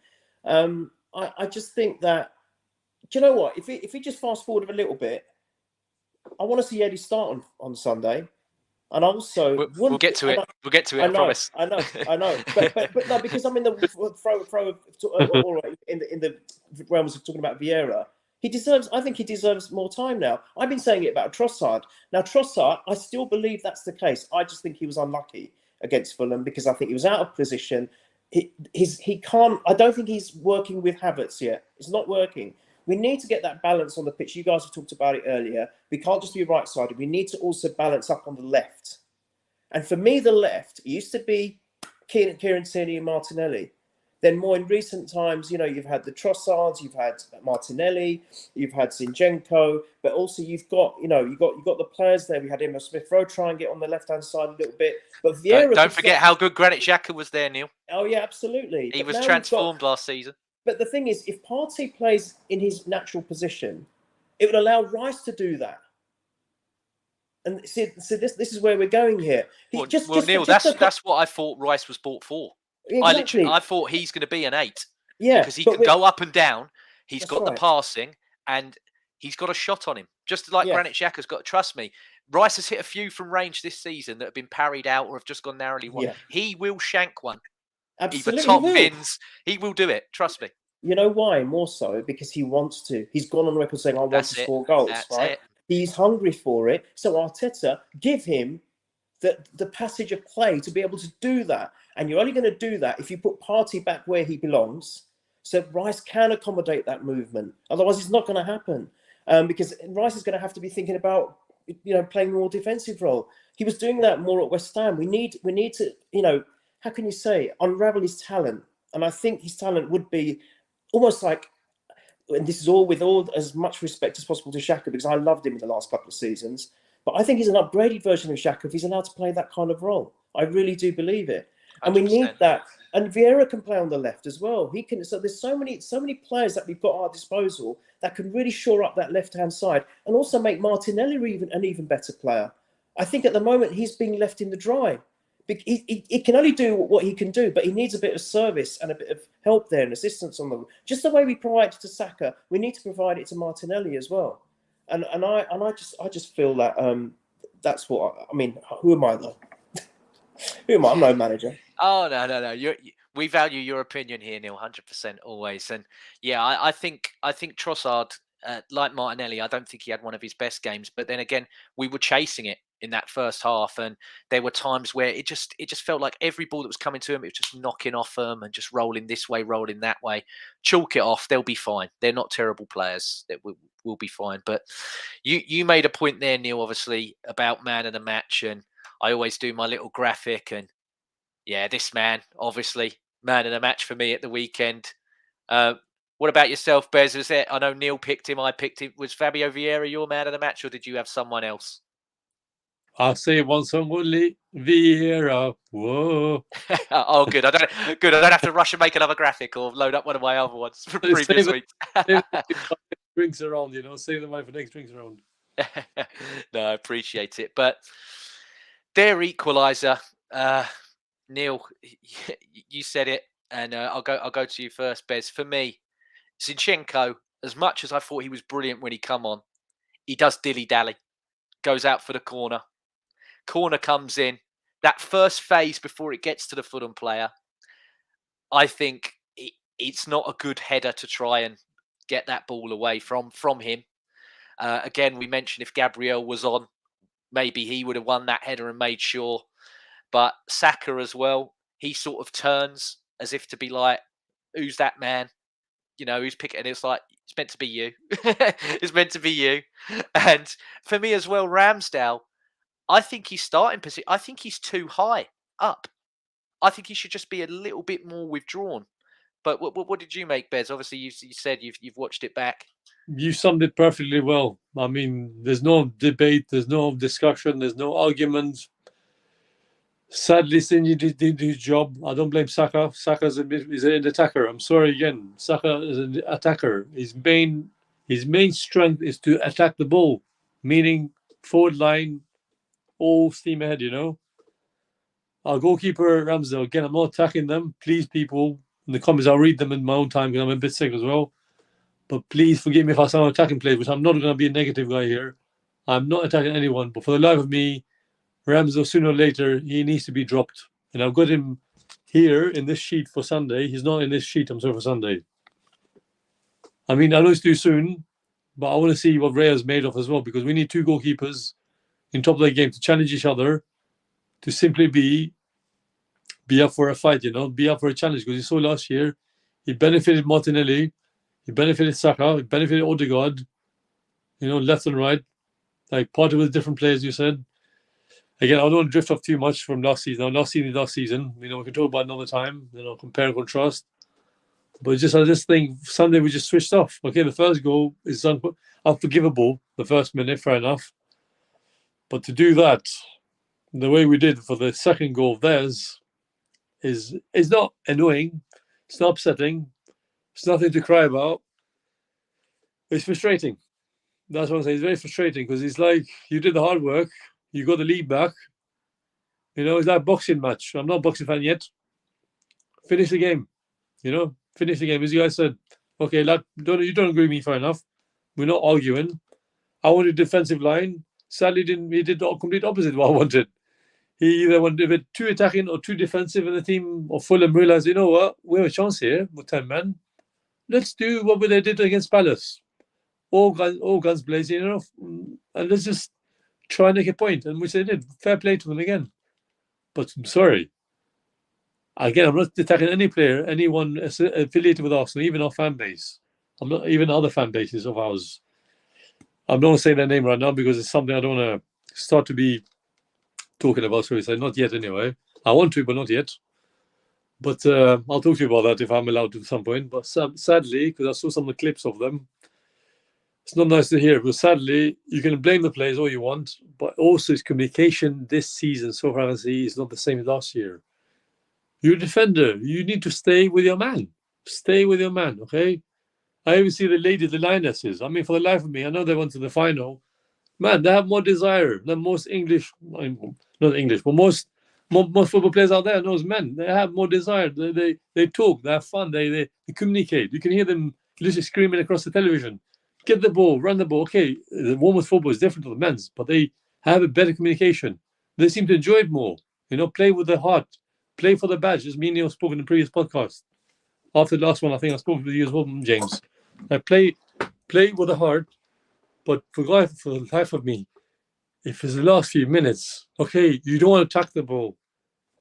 I just think that, do you know what? If we just fast forward a little bit, I want to see Eddie start on Sunday, and also we'll get to it. We'll get to it. I promise. I know. But no, because I'm in the in the realms of talking about Vieira. I think he deserves more time now. I've been saying it about Trossard. Now, Trossard, I still believe that's the case. I just think he was unlucky against Fulham because I think he was out of position. He can't. I don't think he's working with Havertz yet. It's not working. We need to get that balance on the pitch. You guys have talked about it earlier. We can't just be right-sided. We need to also balance up on the left. And for me, the left used to be Kieran Tierney and Martinelli. Then more in recent times, you've had the Trossards, you've had Martinelli, you've had Zinchenko, but also you've got the players there. We had Emma Smith-Rowe try and get on the left-hand side a little bit. But Vieira, don't forget how good Granit Xhaka was there, Neil. Oh yeah, absolutely. He was transformed last season. But the thing is, if Partey plays in his natural position, it would allow Rice to do that. And see this is where we're going here. Neil, that's what I thought Rice was bought for. Exactly. I thought he's going to be an 8. Yeah, because he can go up and down. He's got right. the passing, and he's got a shot on him. Just like Granit Xhaka's got. Trust me, Rice has hit a few from range this season that have been parried out or have just gone narrowly wide. Yeah. He will shank one. Absolutely, either top bins. He will do it. Trust me. You know why? More so because he wants to. He's gone on record saying, "I want to score goals." Right? He's hungry for it. So Arteta, give him the passage of play to be able to do that. And you're only going to do that if you put Partey back where he belongs, so Rice can accommodate that movement. Otherwise, it's not going to happen because Rice is going to have to be thinking about playing a more defensive role. He was doing that more at West Ham. We need to how can you say, unravel his talent? And I think his talent would be almost like, and this is all with all as much respect as possible to Xhaka, because I loved him in the last couple of seasons. But I think he's an upgraded version of Xhaka if he's allowed to play that kind of role. I really do believe it. And 100%. We need that. And Vieira can play on the left as well. He can. So there's so many players that we've got at our disposal that can really shore up that left-hand side and also make Martinelli an even better player. I think at the moment he's being left in the dry. He can only do what he can do, but he needs a bit of service and a bit of help there and assistance on them. Just the way we provide it to Saka, we need to provide it to Martinelli as well. And I just feel that that's what I mean. Who am I though? Who am I? I'm no manager. Oh no. We value your opinion here, Neil, 100% always. And yeah, I think Trossard, like Martinelli, I don't think he had one of his best games. But then again, we were chasing it in that first half, and there were times where it just felt like every ball that was coming to him, it was just knocking off them and just rolling this way, rolling that way. Chalk it off. They'll be fine. They're not terrible players. we'll be fine. But you made a point there, Neil, obviously about man of the match, and I always do my little graphic, and yeah, this man obviously man of the match for me at the weekend. What about yourself, Bez? Was it? I know Neil picked him. I picked him. Was Fabio Vieira your man of the match, or did you have someone else? I'll say one song only. Vieira. Whoa. Oh, good. I don't have to rush and make another graphic or load up one of my other ones from previous weeks. Drinks around, save the money for next drinks around. No, I appreciate it. But their equaliser, Neil, you said it, and I'll go to you first, Bez. For me, Zinchenko, as much as I thought he was brilliant when he come on, he does dilly-dally, goes out for the corner. Corner comes in. That first phase before it gets to the Fulham player, I think it's not a good header to try and get that ball away from him. Again, we mentioned if Gabriel was on, maybe he would have won that header and made sure. But Saka as well, he sort of turns as if to be like, who's that man? Who's picking? And it's like, it's meant to be you. It's meant to be you. And for me as well, Ramsdale, I think he's starting position. I think he's too high up. I think he should just be a little bit more withdrawn. But what did you make, Bez? Obviously, you said you've watched it back. You summed it perfectly well. I mean, there's no debate, there's no discussion, there's no argument. Sadly, Sinji did his job. I don't blame Saka. Saka is an attacker. I'm sorry again. Saka is an attacker. His main strength is to attack the ball, meaning forward line, all steam ahead. Our goalkeeper Ramsdale. Again, I'm not attacking them. Please, people in the comments, I'll read them in my own time because I'm a bit sick as well. But please forgive me if I sound attacking players, which I'm not going to be a negative guy here. I'm not attacking anyone. But for the life of me, Ramsdale, sooner or later, he needs to be dropped. And I've got him here in this sheet for Sunday. He's not in this sheet, I'm sorry, for Sunday. I mean, I know it's too soon, but I want to see what Raya's made of as well, because we need two goalkeepers in top of the game to challenge each other, to simply be up for a fight, be up for a challenge. Because you saw last year, he benefited Martinelli, he benefited Saka, he benefited Odegaard, left and right. Like, part of it was different players, you said. Again, I don't want to drift off too much from last season. Last season. We can talk about another time, compare and contrast. But I just think Sunday we just switched off. Okay, the first goal is unforgivable, the first minute, fair enough. But to do that, the way we did for the second goal of theirs, is not annoying. It's not upsetting. It's nothing to cry about. It's frustrating. That's what I'm saying. It's very frustrating because it's like you did the hard work. You got the lead back. It's like a boxing match. I'm not a boxing fan yet. Finish the game. Finish the game. As you guys said, okay, you don't agree with me, fair enough. We're not arguing. I wanted a defensive line. Sadly, he did the complete opposite of what I wanted. He either wanted it too attacking or too defensive, and the team of Fulham realised, you know what, we have a chance here with 10 men. Let's do what they did against Palace. All guns blazing, and let's just try and make a point, and which they did. Fair play to them again. But I'm sorry. Again, I'm not attacking any player, anyone affiliated with Arsenal, even our fan base. I'm not even other fan bases of ours. I'm not saying their name right now because it's something I don't want to start to be talking about. So not yet anyway. I want to, but not yet. But I'll talk to you about that if I'm allowed to at some point. But sadly, because I saw some of the clips of them, it's not nice to hear. But sadly, you can blame the players all you want, but also his communication this season, so far as I see, is not the same as last year. You're a defender. You need to stay with your man. Stay with your man, okay? I even see the lionesses. I mean, for the life of me, I know they went to the final. Man, they have more desire than most English, not English, but most football players out there, those men. They have more desire. They talk. They have fun. They communicate. You can hear them literally screaming across the television. Get the ball, run the ball. Okay, the women's football is different to the men's, but they have a better communication. They seem to enjoy it more. Play with their heart. Play for the badge, as me and Neil spoke in the previous podcast. After the last one, I think I spoke with you as well, James. Play with the heart, but for the life of me, if it's the last few minutes, okay, you don't want to attack the ball,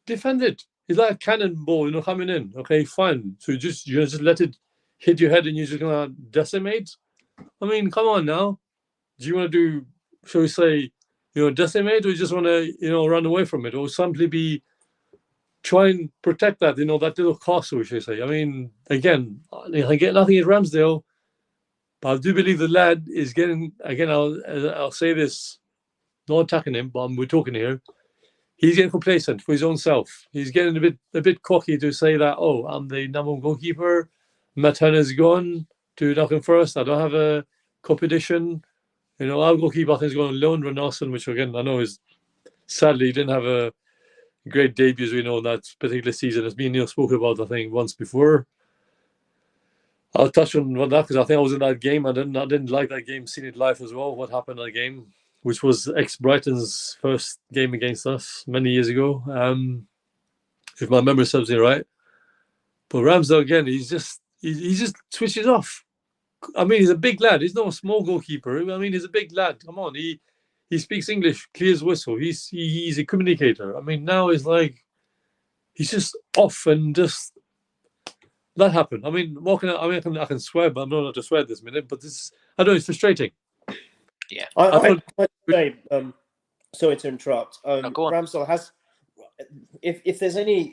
defend it. It's like a cannonball, coming in. Okay, fine. So you just let it hit your head and you're just gonna decimate. I mean, come on now. Do you want to do, shall we say, decimate, or you just want to, run away from it, or simply try and protect that, that little castle, should I say? I mean, again, I get nothing at Ramsdale, but I do believe the lad is getting. Again, I'll say this, not attacking him, but we're talking here. He's getting complacent for his own self. He's getting a bit cocky to say that, oh, I'm the number one goalkeeper. Matt Turner's gone to Knockin first. I don't have a competition. Our goalkeeper, I think, is going on loan, Renarson, which again I know is sadly didn't have a great debut, as we know, that particular season. As me and Neil spoke about, I think, once before. I'll touch on that because I think I was in that game. I didn't like that game, seen it live as well. What happened in that game, which was ex-Brighton's first game against us many years ago, if my memory serves me right. But Ramsdale, again, he just switches off. I mean, he's a big lad. He's not a small goalkeeper. I mean, he's a big lad. Come on, he speaks English, clear as whistle. He's a communicator. I mean, now it's like he's just off and just that happened. I mean, I can swear, but I'm not allowed to swear this minute. But I know it's frustrating. Yeah, I say, sorry to interrupt. go on. Ramsdale has. If there's any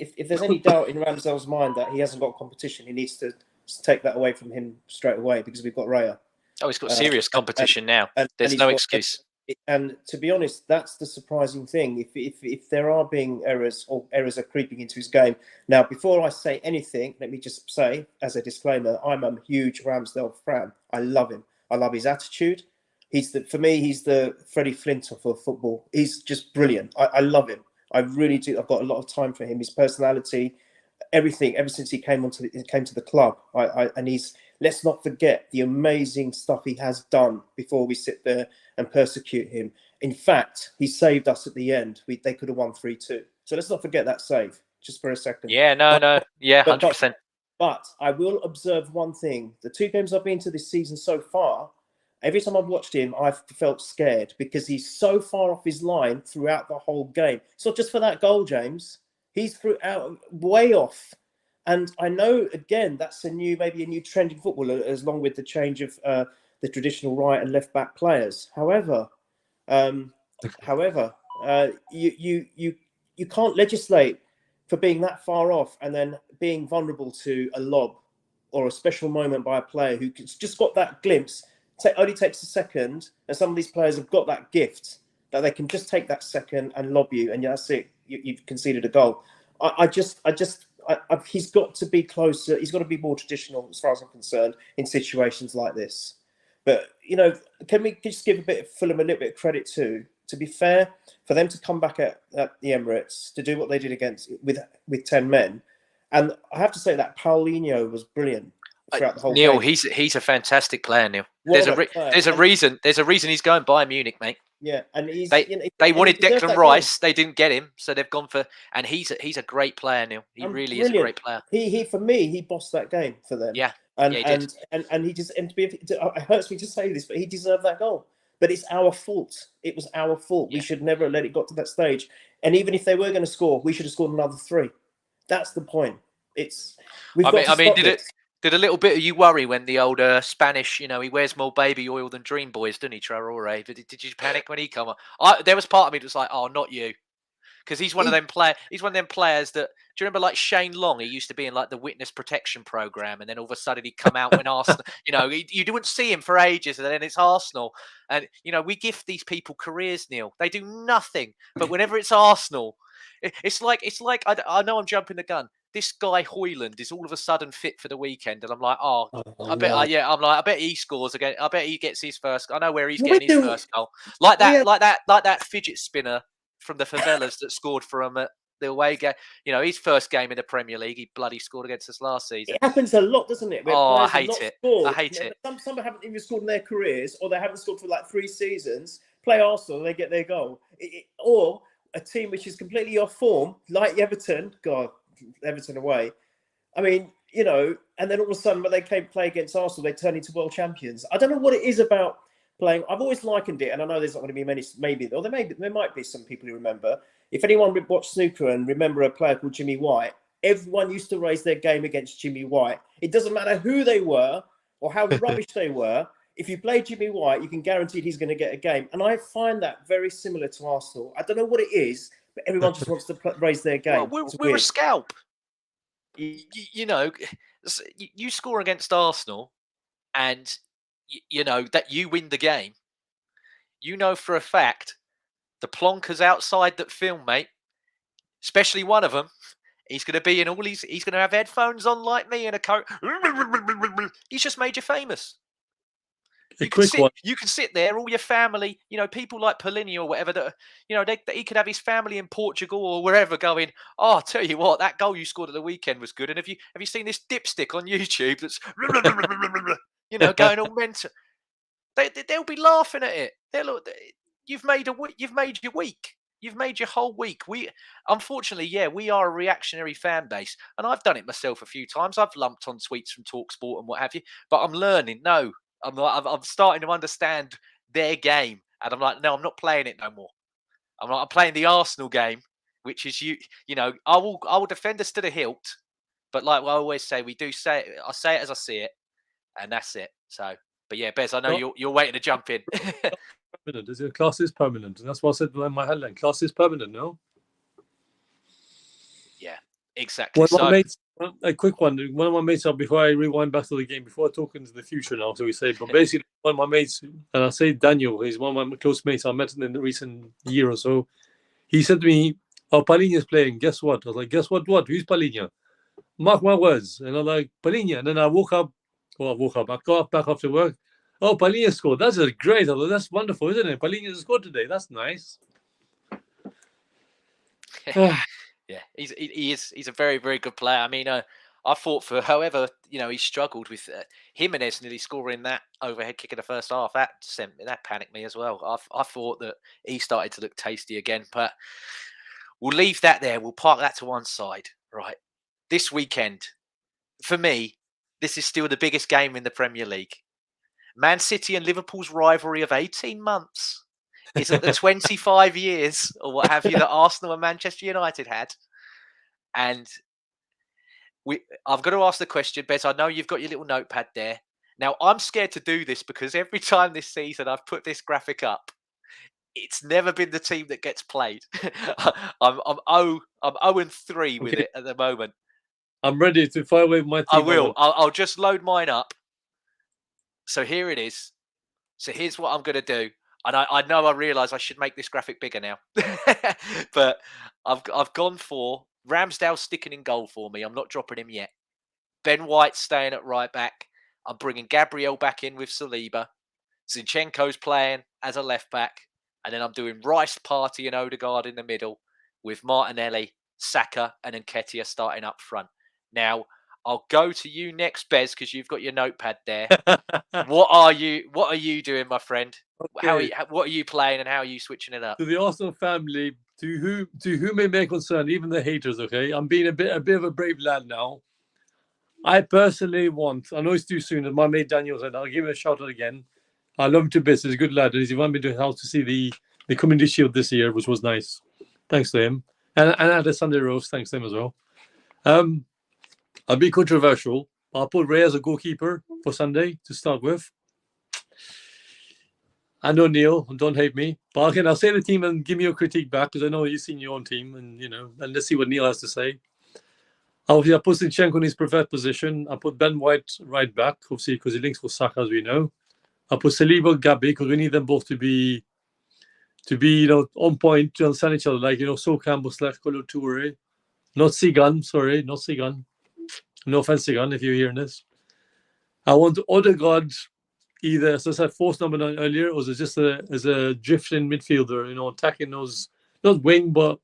doubt in Ramsdale's mind that he hasn't got competition, he needs to take that away from him straight away because we've got Raya. Oh, he's got serious competition now. There's no excuse. And to be honest, that's the surprising thing. If there are being errors or errors are creeping into his game. Now, before I say anything, let me just say, as a disclaimer, I'm a huge Ramsdale fan. I love him. I love his attitude. For me, he's the Freddie Flintoff of football. He's just brilliant. I love him. I really do. I've got a lot of time for him. His personality, everything, ever since he came to the club. Let's not forget the amazing stuff he has done before we sit there and persecute him. In fact, he saved us at the end. They could have won 3-2. So let's not forget that save, just for a second. Yeah, no. Yeah, 100%. But I will observe one thing. The 2 games I've been to this season so far, every time I've watched him, I've felt scared because he's so far off his line throughout the whole game. It's not just for that goal, James. He's way off. And I know, again, that's maybe a new trend in football, as long with the change of the traditional right and left back players. However, you can't legislate for being that far off and then being vulnerable to a lob or a special moment by a player who just got that glimpse. Only takes a second, and some of these players have got that gift that they can just take that second and lob you, and that's it. You've conceded a goal. He's got to be closer. He's got to be more traditional, as far as I'm concerned, in situations like this. But can we just give Fulham a little bit of credit too? To be fair, for them to come back at the Emirates to do what they did with 10 men, and I have to say that Paulinho was brilliant. The whole Neil, game. he's a fantastic player, Neil. There's a reason he's going Bayern Munich, mate. Yeah, and they wanted Declan Rice, they didn't get him, so they've gone for. And he's a great player, Neil. He really is a great player. He for me, he bossed that game for them. Yeah, he did. And he just it hurts me to say this, but he deserved that goal. But it's our fault. It was our fault. Yeah. We should never let it got to that stage. And even if they were going to score, we should have scored another 3. That's the point. Did a little bit of you worry when the old Spanish, he wears more baby oil than Dream Boys, doesn't he, Traore? Did you panic when he come on? There was part of me that was like, oh, not you. Because he's one of them players that, do you remember like Shane Long? He used to be in like the witness protection program, and then all of a sudden he'd come out when Arsenal, you didn't see him for ages, and then it's Arsenal. And, we gift these people careers, Neil. They do nothing. But whenever it's Arsenal, it's like I know I'm jumping the gun. This guy Højlund is all of a sudden fit for the weekend, and I'm like, I bet he scores again. I bet he gets his first. I know where he's getting his first goal, like that fidget spinner from the favelas that scored for him at the away game. His first game in the Premier League, he bloody scored against us last season. It happens a lot, doesn't it? I hate it. I hate it. Some haven't even scored in their careers, or they haven't scored for like 3 seasons. Play Arsenal, and they get their goal, or a team which is completely off form, like Everton. God. Everton away. I mean, and then all of a sudden when they play against Arsenal, they turn into world champions. I don't know what it is about playing. I've always likened it, and I know there's not going to be many, or there might be some people who remember. If anyone would watch snooker and remember a player called Jimmy White, everyone used to raise their game against Jimmy White. It doesn't matter who they were or how rubbish they were. if you play Jimmy White, you can guarantee he's going to get a game. And I find that very similar to Arsenal. I don't know what it is, but everyone just wants to raise their game. Well, we're a scalp. You know, you score against Arsenal, and you know that you win the game. You know for a fact the plonkers outside that film, mate, especially one of them, he's going to be in all he's going to have headphones on like me and a coat. He's just made you famous. You can sit there, all your family, you know, people like Polini or whatever, that, you know, he could have his family in Portugal or wherever going, oh, I'll tell you what, that goal you scored at the weekend was good. And have you seen this dipstick on YouTube that's, you know, going all mental? They'll be laughing at it. You've made your week. You've made your whole week. Unfortunately, we are a reactionary fan base, and I've done it myself a few times. I've lumped on tweets from TalkSport and what have you, but I'm learning. No, I'm starting to understand their game, and I'm like, no, I'm not playing it no more. I'm playing the Arsenal game, which is you know, I will defend us to the hilt, but like I always say, I say it as I see it, and that's it. So, but yeah, Bez, I know you're waiting to jump in. Permanent. Class is permanent, and that's what I said in my headline. Class is permanent, no? Yeah, exactly. A quick one. One of my mates, before I rewind back to the game, before I talk into the future now, so we say, but basically, one of my mates, and I say Daniel, he's one of my close mates. I met him in the recent year or so. He said to me, "Oh, Palhinha is playing. Guess what?" I was like, "Guess what? What? Who's Palhinha?" Mark my words. And I'm like, "Palhinha." And then I woke up. I got up back after work. Oh, Palhinha scored. That's great. Although that's wonderful, isn't it? Palhinha scored today. That's nice. Yeah, he's a very, very good player. I mean, I thought for however, you know, he struggled with Jimenez nearly scoring that overhead kick in the first half. That panicked me as well. I thought that he started to look tasty again, but we'll leave that there. We'll park that to one side. Right, this weekend, for me, this is still the biggest game in the Premier League. Man City and Liverpool's rivalry of 18 months isn't the 25 years or what have you that Arsenal and Manchester United had. And I've got to ask the question, Bez, I know you've got your little notepad there. Now, I'm scared to do this because every time this season I've put this graphic up, it's never been the team that gets played. I'm 0-3 with it at the moment. I'm ready to fire away my team. I will. I'll just load mine up. So here it is. So here's what I'm going to do. And I realise I should make this graphic bigger now. But I've gone for Ramsdale sticking in goal for me. I'm not dropping him yet. Ben White staying at right back. I'm bringing Gabriel back in with Saliba. Zinchenko's playing as a left back. And then I'm doing Rice, Partey and Odegaard in the middle with Martinelli, Saka and Nketiah starting up front. Now, I'll go to you next, Bez, because you've got your notepad there. What are you doing, my friend? Okay. What are you playing and how are you switching it up? To the Arsenal family, to whom it may concern, even the haters, okay? I'm being a bit of a brave lad now. I personally I know it's too soon, and my mate Daniel said, I'll give him a shout out again. I love him to bits. He's a good lad. And he wanted me to the house to see the Community Shield this year, which was nice. Thanks to him. And at the Sunday roast, thanks to him as well. I'll be controversial. I'll put Ray as a goalkeeper for Sunday to start with. I know Neil, don't hate me. But I'll say the team and give me your critique back because I know you've seen your own team and and let's see what Neil has to say. Obviously, I put Zinchenko in his preferred position. I put Ben White right back, obviously, because he links with Saka, as we know. I put Saliba and Gabi because we need them both to be on point to understand each other. Like, So Campbell / Kolo Toure. Not Sigan, sorry, not Sigan. No offense, Sigan, if you're hearing this. I want Odegaard either, as I said, force number 9 earlier, or just as a drifting midfielder, attacking those, not wing, but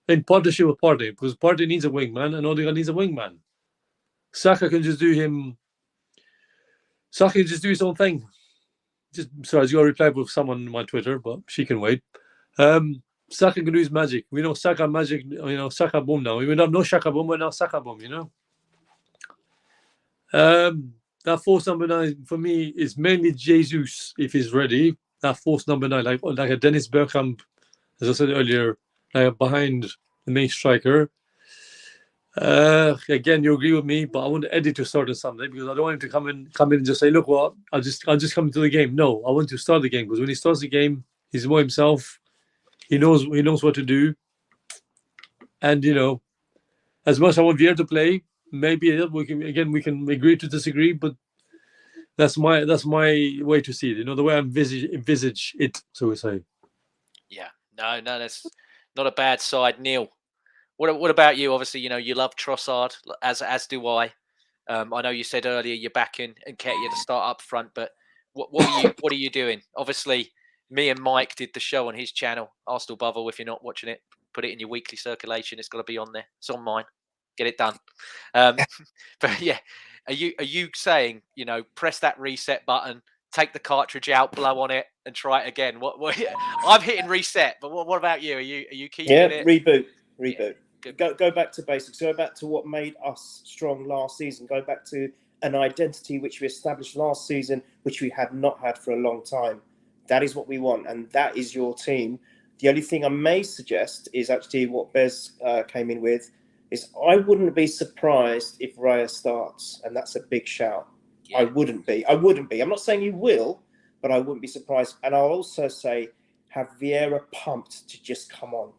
in partnership with Partey, because Partey needs a wingman and Odegaard needs a wingman. Saka can just do his own thing. Sorry, I just got a reply with someone on my Twitter, but she can wait. Saka can do his magic. We know Saka magic, Saka boom now. We have no Shaka boom, but now Saka boom, That force number 9 for me is mainly Jesus if he's ready. That force number 9, like a Dennis Bergkamp, as I said earlier, behind the main striker. Again, you agree with me, but I want Eddie to start on Sunday because I don't want him to come in and just say, "Look, well, I'll just come into the game." No, I want to start the game because when he starts the game, he's more himself. He knows what to do, and as much as I want Vieira to play, maybe we can agree to disagree, but that's my way to see it. The way I envisage it, so we say. Yeah, no, that's not a bad side, Neil. What about you? Obviously, you love Trossard, as do I. I know you said earlier you're backing Nketiah to start up front, but what are you doing? Obviously, me and Mike did the show on his channel, Arsenal Bubble. If you're not watching it, put it in your weekly circulation. It's got to be on there. It's on mine. Get it done. But yeah, are you saying press that reset button, take the cartridge out, blow on it, and try it again? What I'm hitting reset, but what about you? Are you keeping it? Reboot. Yeah. Go back to basics. Go back to what made us strong last season. Go back to an identity which we established last season, which we had not had for a long time. That is what we want, and that is your team. The only thing I may suggest is actually what Bez came in with, is I wouldn't be surprised if Raya starts, and that's a big shout. Yeah. I wouldn't be. I'm not saying you will, but I wouldn't be surprised. And I'll also say have Vieira pumped to just come on,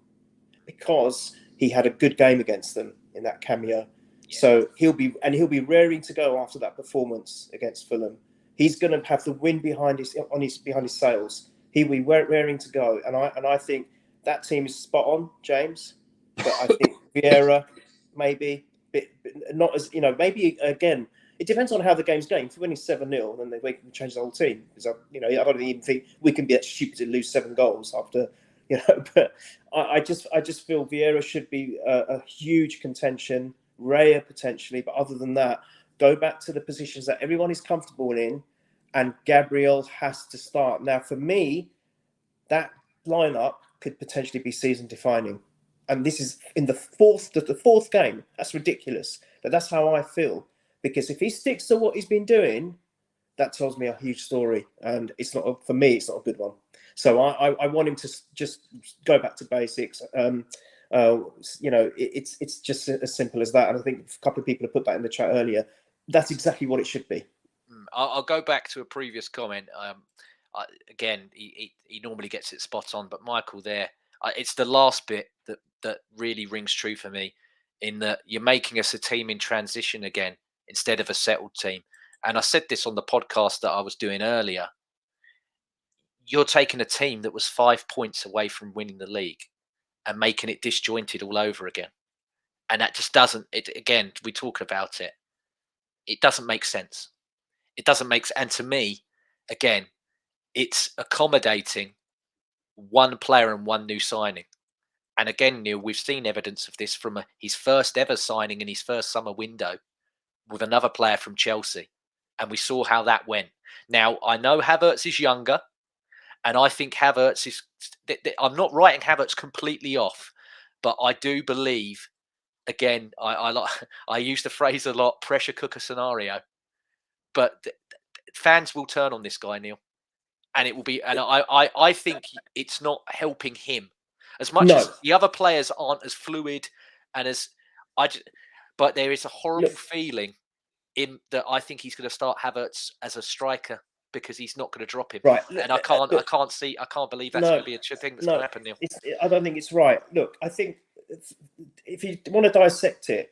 because he had a good game against them in that cameo. Yeah. So he'll be raring to go after that performance against Fulham. He's going to have the wind behind his sails. He'll be raring to go, and I think that team is spot on, James. But I think Vieira maybe not as maybe again. It depends on how the game's going. If we're winning 7-0, then they can change the whole team. Because I don't even think we can be that stupid to lose 7 goals after. But I just feel Vieira should be a huge contention, Raya potentially, but other than that, go back to the positions that everyone is comfortable in, and Gabriel has to start. Now, for me, that lineup could potentially be season defining, and this is in the fourth game. That's ridiculous, but that's how I feel, because if he sticks to what he's been doing, that tells me a huge story, and it's not for me. It's not a good one. So I want him to just go back to basics. It's just as simple as that. And I think a couple of people have put that in the chat earlier. That's exactly what it should be. I'll go back to a previous comment. Again, he normally gets it spot on, but Michael there, it's the last bit that really rings true for me, in that you're making us a team in transition again instead of a settled team. And I said this on the podcast that I was doing earlier. You're taking a team that was 5 points away from winning the league and making it disjointed all over again. And that just doesn't, again, we talk about it. It doesn't make sense. It doesn't make sense. And to me, again, it's accommodating one player and one new signing. And again, Neil, we've seen evidence of this from his first ever signing in his first summer window with another player from Chelsea. And we saw how that went. Now, I know Havertz is younger, and I think Havertz is... I'm not writing Havertz completely off, but I do believe, again, I use the phrase a lot, pressure cooker scenario. But fans will turn on this guy, Neil. And it will be... And I think it's not helping him. As much as the other players aren't as fluid and as... But there is a horrible feeling in that I think he's going to start Havertz as a striker because he's not going to drop him. Right. And I can't believe that's going to be a thing that's going to happen, Neil. I don't think it's right. Look, I think if you want to dissect it,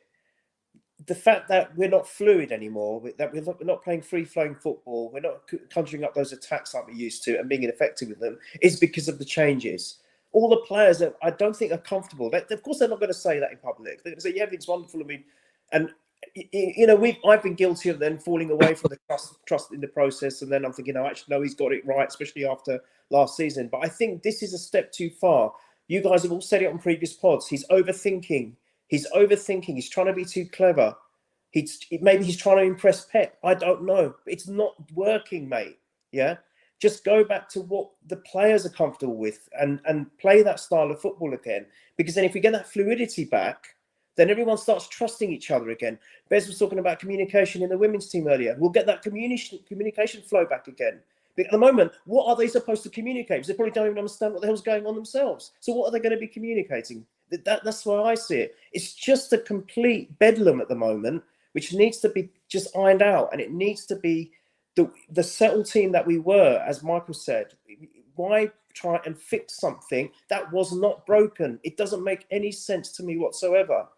the fact that we're not fluid anymore, that we're not playing free-flowing football, we're not conjuring up those attacks like we used to and being ineffective with them, is because of the changes. All the players that I don't think are comfortable. Of course, they're not going to say that in public. They're going to say, "Yeah, everything's wonderful." I've been guilty of then falling away from the trust in the process, and then I'm thinking, actually, no, he's got it right, especially after last season. But I think this is a step too far. You guys have all said it on previous pods. He's overthinking. He's trying to be too clever. Maybe he's trying to impress Pep. I don't know. It's not working, mate. Yeah. Just go back to what the players are comfortable with and play that style of football again. Because then if we get that fluidity back, then everyone starts trusting each other again. Bez was talking about communication in the women's team earlier. We'll get that communication flow back again. But at the moment, what are they supposed to communicate? Because they probably don't even understand what the hell's going on themselves. So what are they going to be communicating? That's why I see it. It's just a complete bedlam at the moment, which needs to be just ironed out, and it needs to be the settled team that we were, as Michael said. Why try and fix something that was not broken? It doesn't make any sense to me whatsoever.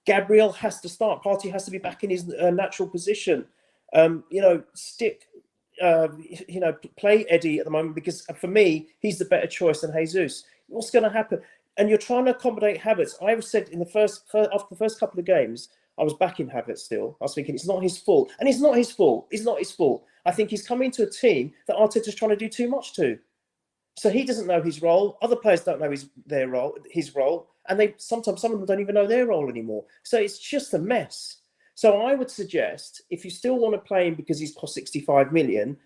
Gabriel has to start. Partey has to be back in his natural position. Play Eddie at the moment, because for me, he's the better choice than Jesus. What's going to happen? And you're trying to accommodate Havertz. I said in after the first couple of games, I was backing Havertz still. I was thinking it's not his fault. And it's not his fault. It's not his fault. I think he's coming to a team that Arteta's trying to do too much to. So he doesn't know his role. Other players don't know his role. And sometimes some of them don't even know their role anymore. So it's just a mess. So I would suggest, if you still want to play him because he's cost 65 million,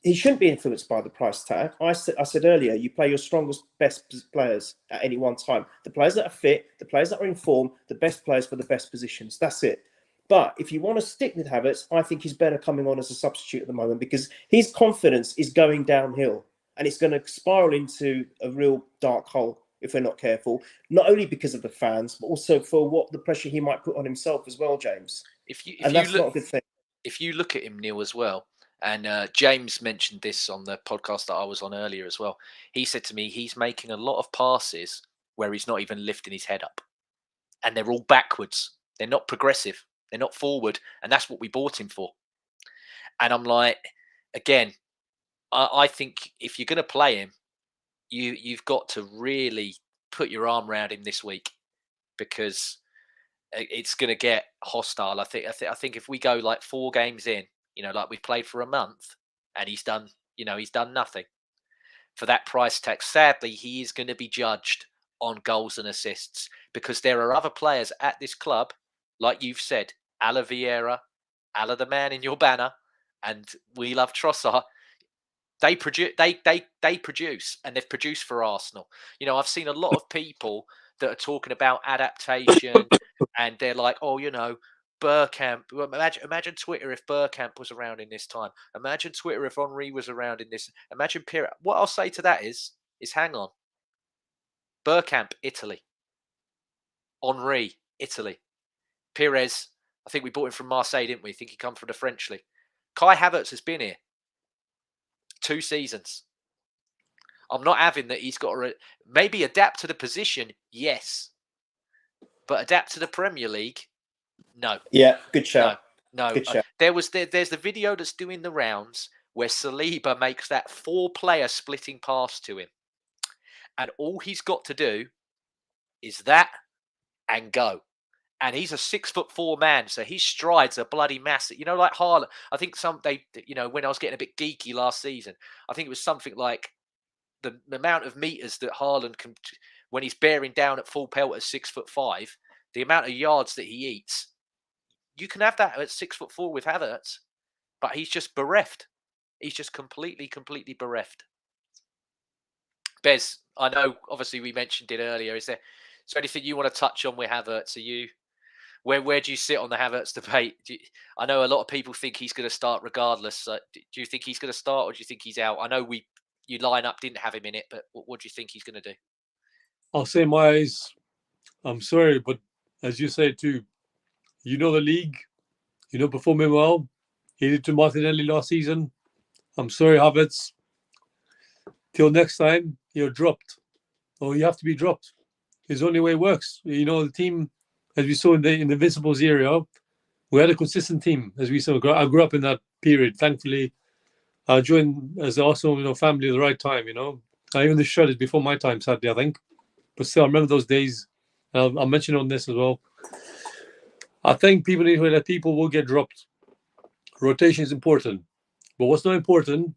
he shouldn't be influenced by the price tag. I said earlier, you play your strongest, best players at any one time. The players that are fit, the players that are in form, the best players for the best positions. That's it. But if you want to stick with Havertz, I think he's better coming on as a substitute at the moment, because his confidence is going downhill, and it's going to spiral into a real dark hole if we're not careful, not only because of the fans, but also for what the pressure he might put on himself as well, James. That's not a good thing. If you look at him, Neil, as well, and James mentioned this on the podcast that I was on earlier as well, he said to me he's making a lot of passes where he's not even lifting his head up, and they're all backwards. They're not progressive. They're not forward, and that's what we bought him for. And I'm like, again, I think if you're going to play him, you've got to really put your arm around him this week, because it's going to get hostile. I think if we go like 4 games in, like we've played for a month, and he's done nothing for that price tag. Sadly, he is going to be judged on goals and assists, because there are other players at this club, like you've said, Ala Vieira, Ala the man in your banner, and we love Trossard. They produce, and they've produced for Arsenal. I've seen a lot of people that are talking about adaptation, and they're like, Bergkamp. Imagine Twitter if Bergkamp was around in this time. Imagine Twitter if Henry was around in this. Imagine Pirre. What I'll say to that is hang on. Bergkamp, Italy. Henry, Italy. Pires, I think we bought him from Marseille, didn't we? I think he come from the French league. Kai Havertz has been here 2 seasons. I'm not having that he's got to maybe adapt to the position, yes. But adapt to the Premier League, no. Yeah, good shout. No. Good shout. There's the video that's doing the rounds where Saliba makes that 4-player splitting pass to him. And all he's got to do is that and go. And he's a 6'4" man, so his strides are bloody massive. Like Haaland. I think when I was getting a bit geeky last season, I think it was something like the amount of meters that Haaland can, when he's bearing down at full pelt at 6'5", the amount of yards that he eats, you can have that at 6'4" with Havertz, but he's just bereft. He's just completely bereft. Bez, I know obviously we mentioned it earlier. Is there anything you want to touch on with Havertz? Where do you sit on the Havertz debate? I know a lot of people think he's going to start regardless. Do you think he's going to start, or do you think he's out? I know you line up didn't have him in it, but what do you think he's going to do? I'll say my eyes. I'm sorry, but as you say too, the league, performing well. He did to Martinelli last season. I'm sorry, Havertz. Till next time, you're dropped, or you have to be dropped. It's the only way it works. The team, as we saw in the Invincibles era, we had a consistent team. As we saw, I grew up in that period. Thankfully, I joined as the Arsenal, family at the right time. Even the shirt is before my time, sadly, I think. But still, I remember those days. I'll mention on this as well. I think people need to hear that people will get dropped. Rotation is important. But what's not important,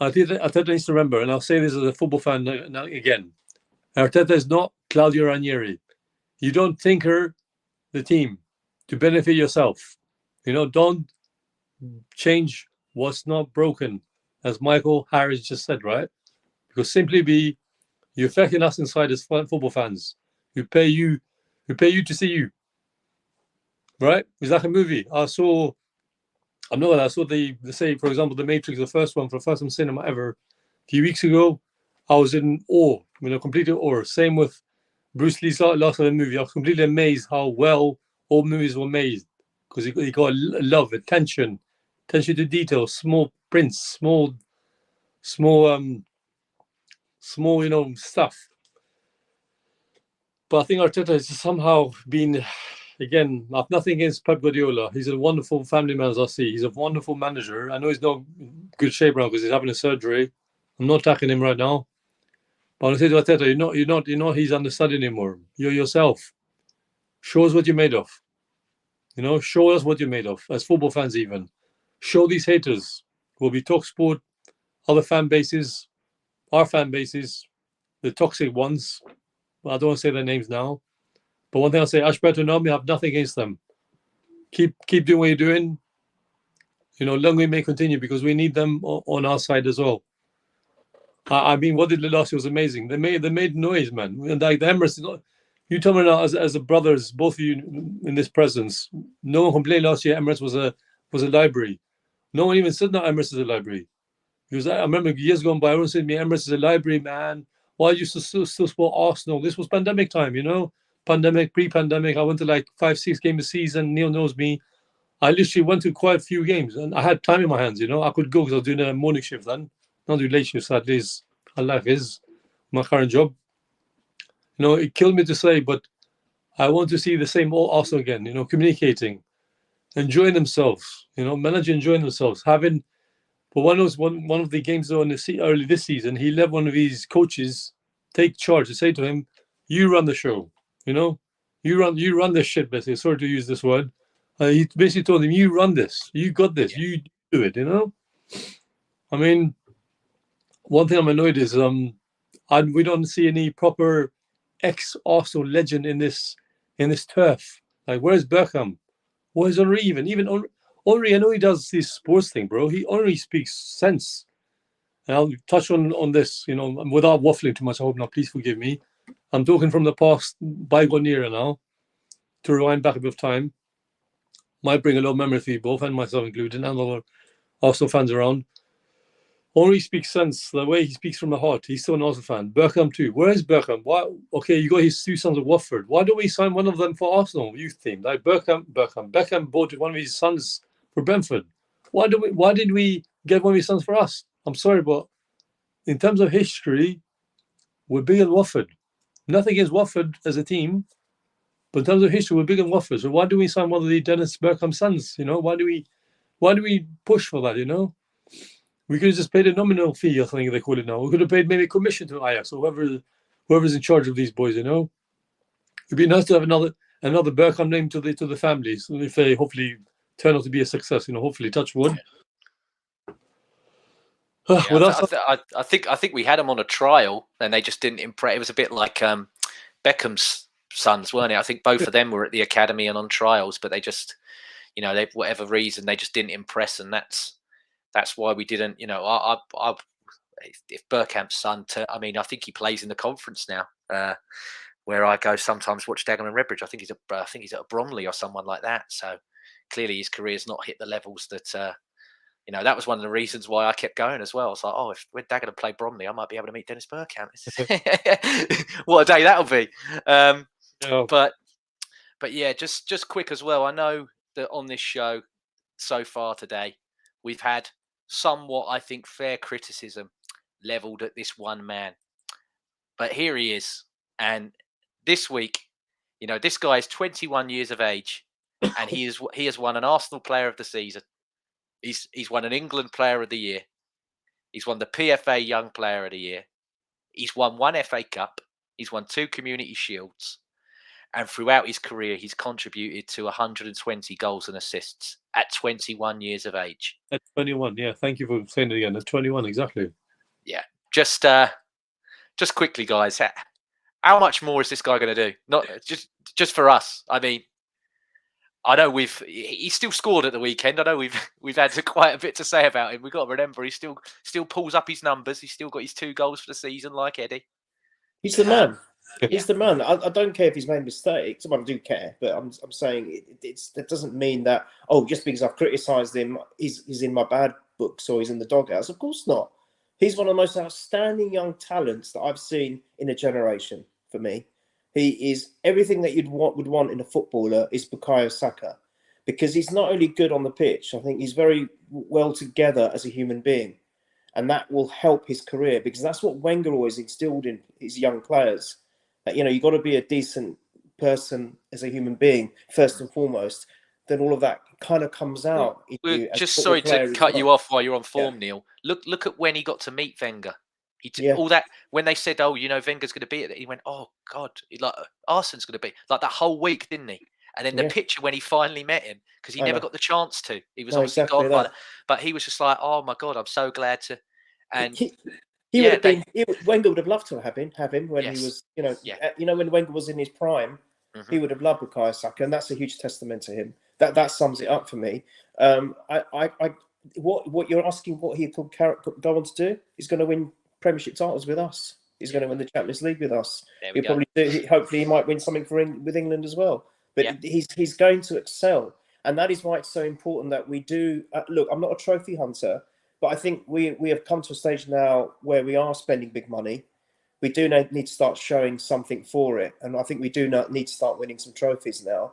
Arteta needs to remember, and I'll say this as a football fan now again, Arteta is not Claudio Ranieri. You don't tinker the team to benefit yourself. Don't change what's not broken, as Michael Harris just said, right? Because you're affecting us inside as football fans. We pay you to see you, right? It's like a movie. I saw say, for example, The Matrix, the first one, for the first time cinema ever, a few weeks ago. I was in awe, completely awe. Same with Bruce Lee's last of the movie, I was completely amazed how well all movies were made because he got love, attention to detail, small prints, small, stuff. But I think Arteta has somehow been, again, I've nothing against Pep Guardiola. He's a wonderful family man, as I see. He's a wonderful manager. I know he's not in good shape now because he's having a surgery. I'm not attacking him right now. But I say to Arteta, you're not his understudy anymore. You're yourself. Show us what you're made of. Show us what you're made of, as football fans even. Show these haters. Will be TalkSport, other fan bases, our fan bases, the toxic ones. Well, I don't want to say their names now. But one thing I'll say, Ashberto and Naomi, I have nothing against them. Keep doing what you're doing. Long way may continue because we need them on our side as well. I mean, what did they last year was amazing. They made noise, man. And like the Emirates, you tell me now, as a brothers, both of you in this presence, no one complained last year. Emirates was a library. No one even said that Emirates is a library. Because I remember years gone by, everyone said to me, Emirates is a library, man. Why you still support Arsenal? This was pandemic time, Pandemic, pre-pandemic. I went to like 5-6 games a season. Neil knows me. I literally went to quite a few games, and I had time in my hands. I could go because I was doing a morning shift then. Not doing late shifts. At least my life is my current job. It killed me to say, but I want to see the same Arsenal again. Communicating, enjoying themselves. Manager enjoying themselves. But one of the games though early this season, he let one of his coaches take charge and say to him, "You run the show. You run this shit." Basically, sorry to use this word. He basically told him, "You run this. You got this. You do it." I mean, one thing I'm annoyed is we don't see any proper ex-Arsenal legend in this turf. Like, where's Bergkamp? Where's Henry even? Even Henry, I know he does this sports thing, bro. He only speaks sense. And I'll touch on this, without waffling too much. I hope not. Please forgive me. I'm talking from the past, bygone era now, to rewind back a bit of time. Might bring a lot of memory for you both, and myself included, and other Arsenal fans around. Only speaks sense, the way he speaks from the heart. He's still an Arsenal fan. Bergkamp too. Where is Bergkamp? Why? Okay, you got his two sons at Watford. Why don't we sign one of them for Arsenal youth team? Like Beckham bought one of his sons for Brentford. Why did we get one of his sons for us? I'm sorry, but in terms of history, we're bigger than Watford. Nothing against Watford as a team, but in terms of history, we're bigger than Watford. So why do we sign one of the Dennis Bergkamp sons? Why do we push for that? We could have just paid a nominal fee, I think they call it now. We could have paid maybe a commission to Ajax or whoever's in charge of these boys. It'd be nice to have another Bergkamp name to the families if they hopefully turn out to be a success. Hopefully, touch wood. I think we had them on a trial and they just didn't impress. It was a bit like Beckham's sons, weren't it? I think both of them were at the academy and on trials, but they just, they whatever reason they just didn't impress, and that's why we didn't. If Bergkamp's son, I think he plays in the conference now, where I go sometimes watch Dagenham and Redbridge. I think he's at Bromley or someone like that. So clearly his career's not hit the levels that. That was one of the reasons why I kept going as well. I was like, oh, if we're Dagenham play Bromley, I might be able to meet Dennis Bergkamp. What a day that'll be. But yeah, just quick as well. I know that on this show so far today, we've had somewhat, I think, fair criticism leveled at this one man. But here he is. And this week, this guy is 21 years of age and he has won an Arsenal Player of the Season. He's won an England Player of the Year. He's won the PFA Young Player of the Year. He's won one FA Cup. He's won 2 Community Shields. And throughout his career, he's contributed to 120 goals and assists at 21 years of age. At 21, yeah. Thank you for saying it again. At 21, exactly. Yeah. Just quickly, guys. How much more is this guy going to do? Not just for us. I mean, I know he still scored at the weekend. I know we've had quite a bit to say about him. We've got to remember he still pulls up his numbers. He's still got his 2 goals for the season, like Eddie. He's the man. He's the man. I don't care if he's made mistakes. I do care, but I'm saying that doesn't mean that, just because I've criticised him, he's in my bad books or he's in the doghouse. Of course not. He's one of the most outstanding young talents that I've seen in a generation for me. He is everything that would want in a footballer is Bukayo Saka, because he's not only good on the pitch. I think he's very well together as a human being, and that will help his career, because that's what Wenger always instilled in his young players. That you got to be a decent person as a human being first and foremost. Then all of that kind of comes out in you. Just sorry to cut you off while you're on form, Neil. Look at when he got to meet Wenger. All that when they said, "Oh, Wenger's going to be it," he went, "Oh God, like Arsenal's going to be like that whole week, didn't he?" And then the picture when he finally met him, because he never got the chance to. He was obviously gone by that, but he was just like, "Oh my God, I'm so glad to." And he would have been. Wenger would have loved to have him when he was, when Wenger was in his prime. He would have loved Bukayo Saka, and that's a huge testament to him. That sums it up for me. What you're asking, what he could go on to do? He's going to win Premiership titles with us. He's going to win the Champions League with us. He'll probably do. Hopefully, he might win something with England as well. But he's going to excel, and that is why it's so important that we do. Look, I'm not a trophy hunter, but I think we have come to a stage now where we are spending big money. We do need to start showing something for it, and I think we do need to start winning some trophies now.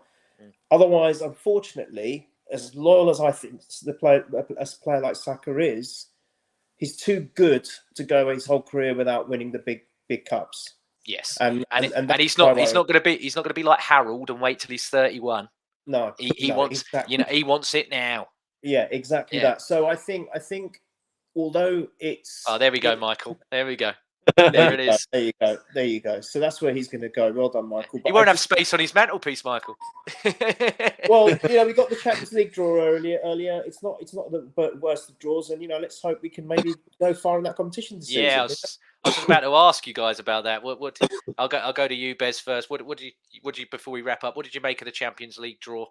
Otherwise, unfortunately, as loyal as I think a player like Saka is, he's too good to go his whole career without winning the big cups. Yes, and he's not going to be like Harold and wait till he's 31. No, he wants he wants it now. Yeah, exactly that. So I think although it's there we go, Michael. There we go. There it is. There you go. So that's where he's going to go. Well done, Michael. He won't have space on his mantelpiece, Michael. Well, we got the Champions League draw earlier. It's not the worst of draws, and let's hope we can maybe go far in that competition this season. I was just about to ask you guys about that. I'll go to you, Bez, first. What did you before we wrap up? What did you make of the Champions League draw?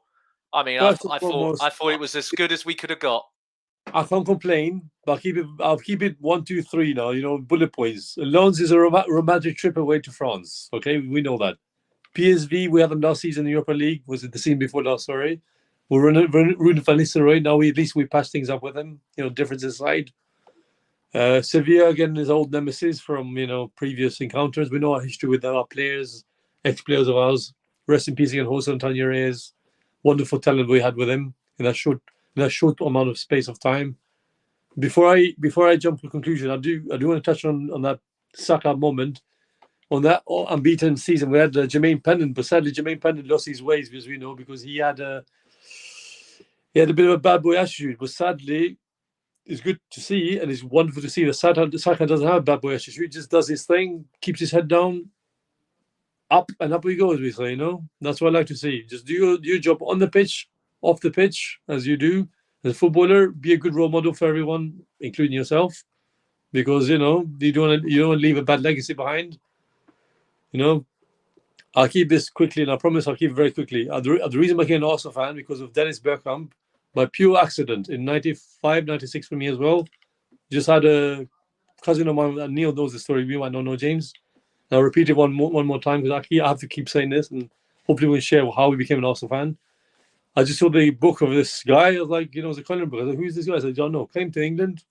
I mean, I thought it was as good as we could have got. I can't complain, but I'll keep it 1, 2, 3 now. Bullet points. Lens is a romantic trip away to France. Okay, we know that. PSV, we had them last season in the Europa League. Was it the scene before last? Sorry, we're running Van Nistelrooy. Now at least we patch things up with him. Differences aside. Sevilla again is old nemesis from previous encounters. We know our history with our players, ex-players of ours. Rest in peace again, Jose Antonio Reyes. Wonderful talent we had with him in that short amount of space of time. Before I jump to a conclusion, I do want to touch on that Saka moment. On that unbeaten season, we had Jermaine Pennant, but sadly Jermaine Pennant lost his ways, because he had a bit of a bad boy attitude. But sadly, it's good to see, and it's wonderful to see that Saka doesn't have a bad boy attitude. He just does his thing, keeps his head down, up and up he goes. We say, that's what I like to see. Just do your job on the pitch, off the pitch, as you do as a footballer. Be a good role model for everyone, including yourself, because you don't want to leave a bad legacy behind. I'll keep this quickly, and I promise I'll keep it very quickly. The reason I became an Arsenal fan because of Dennis Bergkamp, by pure accident in 95, 96 for me as well. Just had a cousin of mine, Neil knows the story. We might not know James. I'll repeat it one more time because I have to keep saying this, and hopefully we'll share how we became an Arsenal fan. I just saw the book of this guy. I was like, it was a Colin book. I was like, who's this guy? I said, I don't know. Came to England.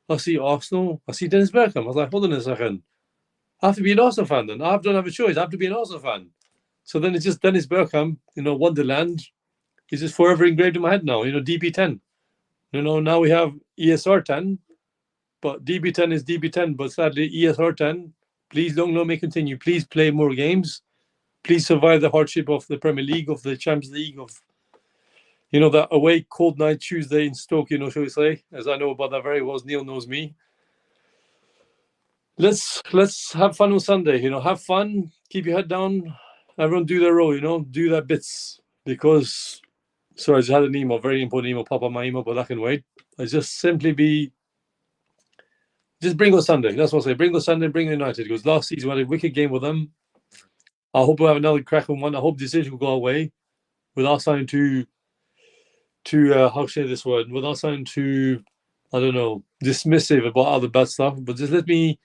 I see Arsenal. I see Dennis Bergkamp. I was like, hold on a second. I have to be an Arsenal fan then. I don't have a choice. I have to be an Arsenal fan. So then it's just Dennis Bergkamp, Wonderland. He's just forever engraved in my head now. DB10. Now we have ESR10, but DB10 is DB10. But sadly, ESR10, please long may continue. Please play more games. Please survive the hardship of the Premier League, of the Champions League, of that away cold night Tuesday in Stoke, shall we say, as I know about that very well, as Neil knows me. Let's have fun on Sunday, have fun, keep your head down, everyone do their role, do their bits, because, sorry, I just had an email, very important email pop on my email, but I can wait. I just simply just bring us Sunday, that's what I say, bring us Sunday, bring United, because last season we had a wicked game with them. I hope we'll have another cracking one. I hope the decision will go away without sounding too how should I say this word, without sounding too, I don't know, dismissive about other bad stuff, but just let me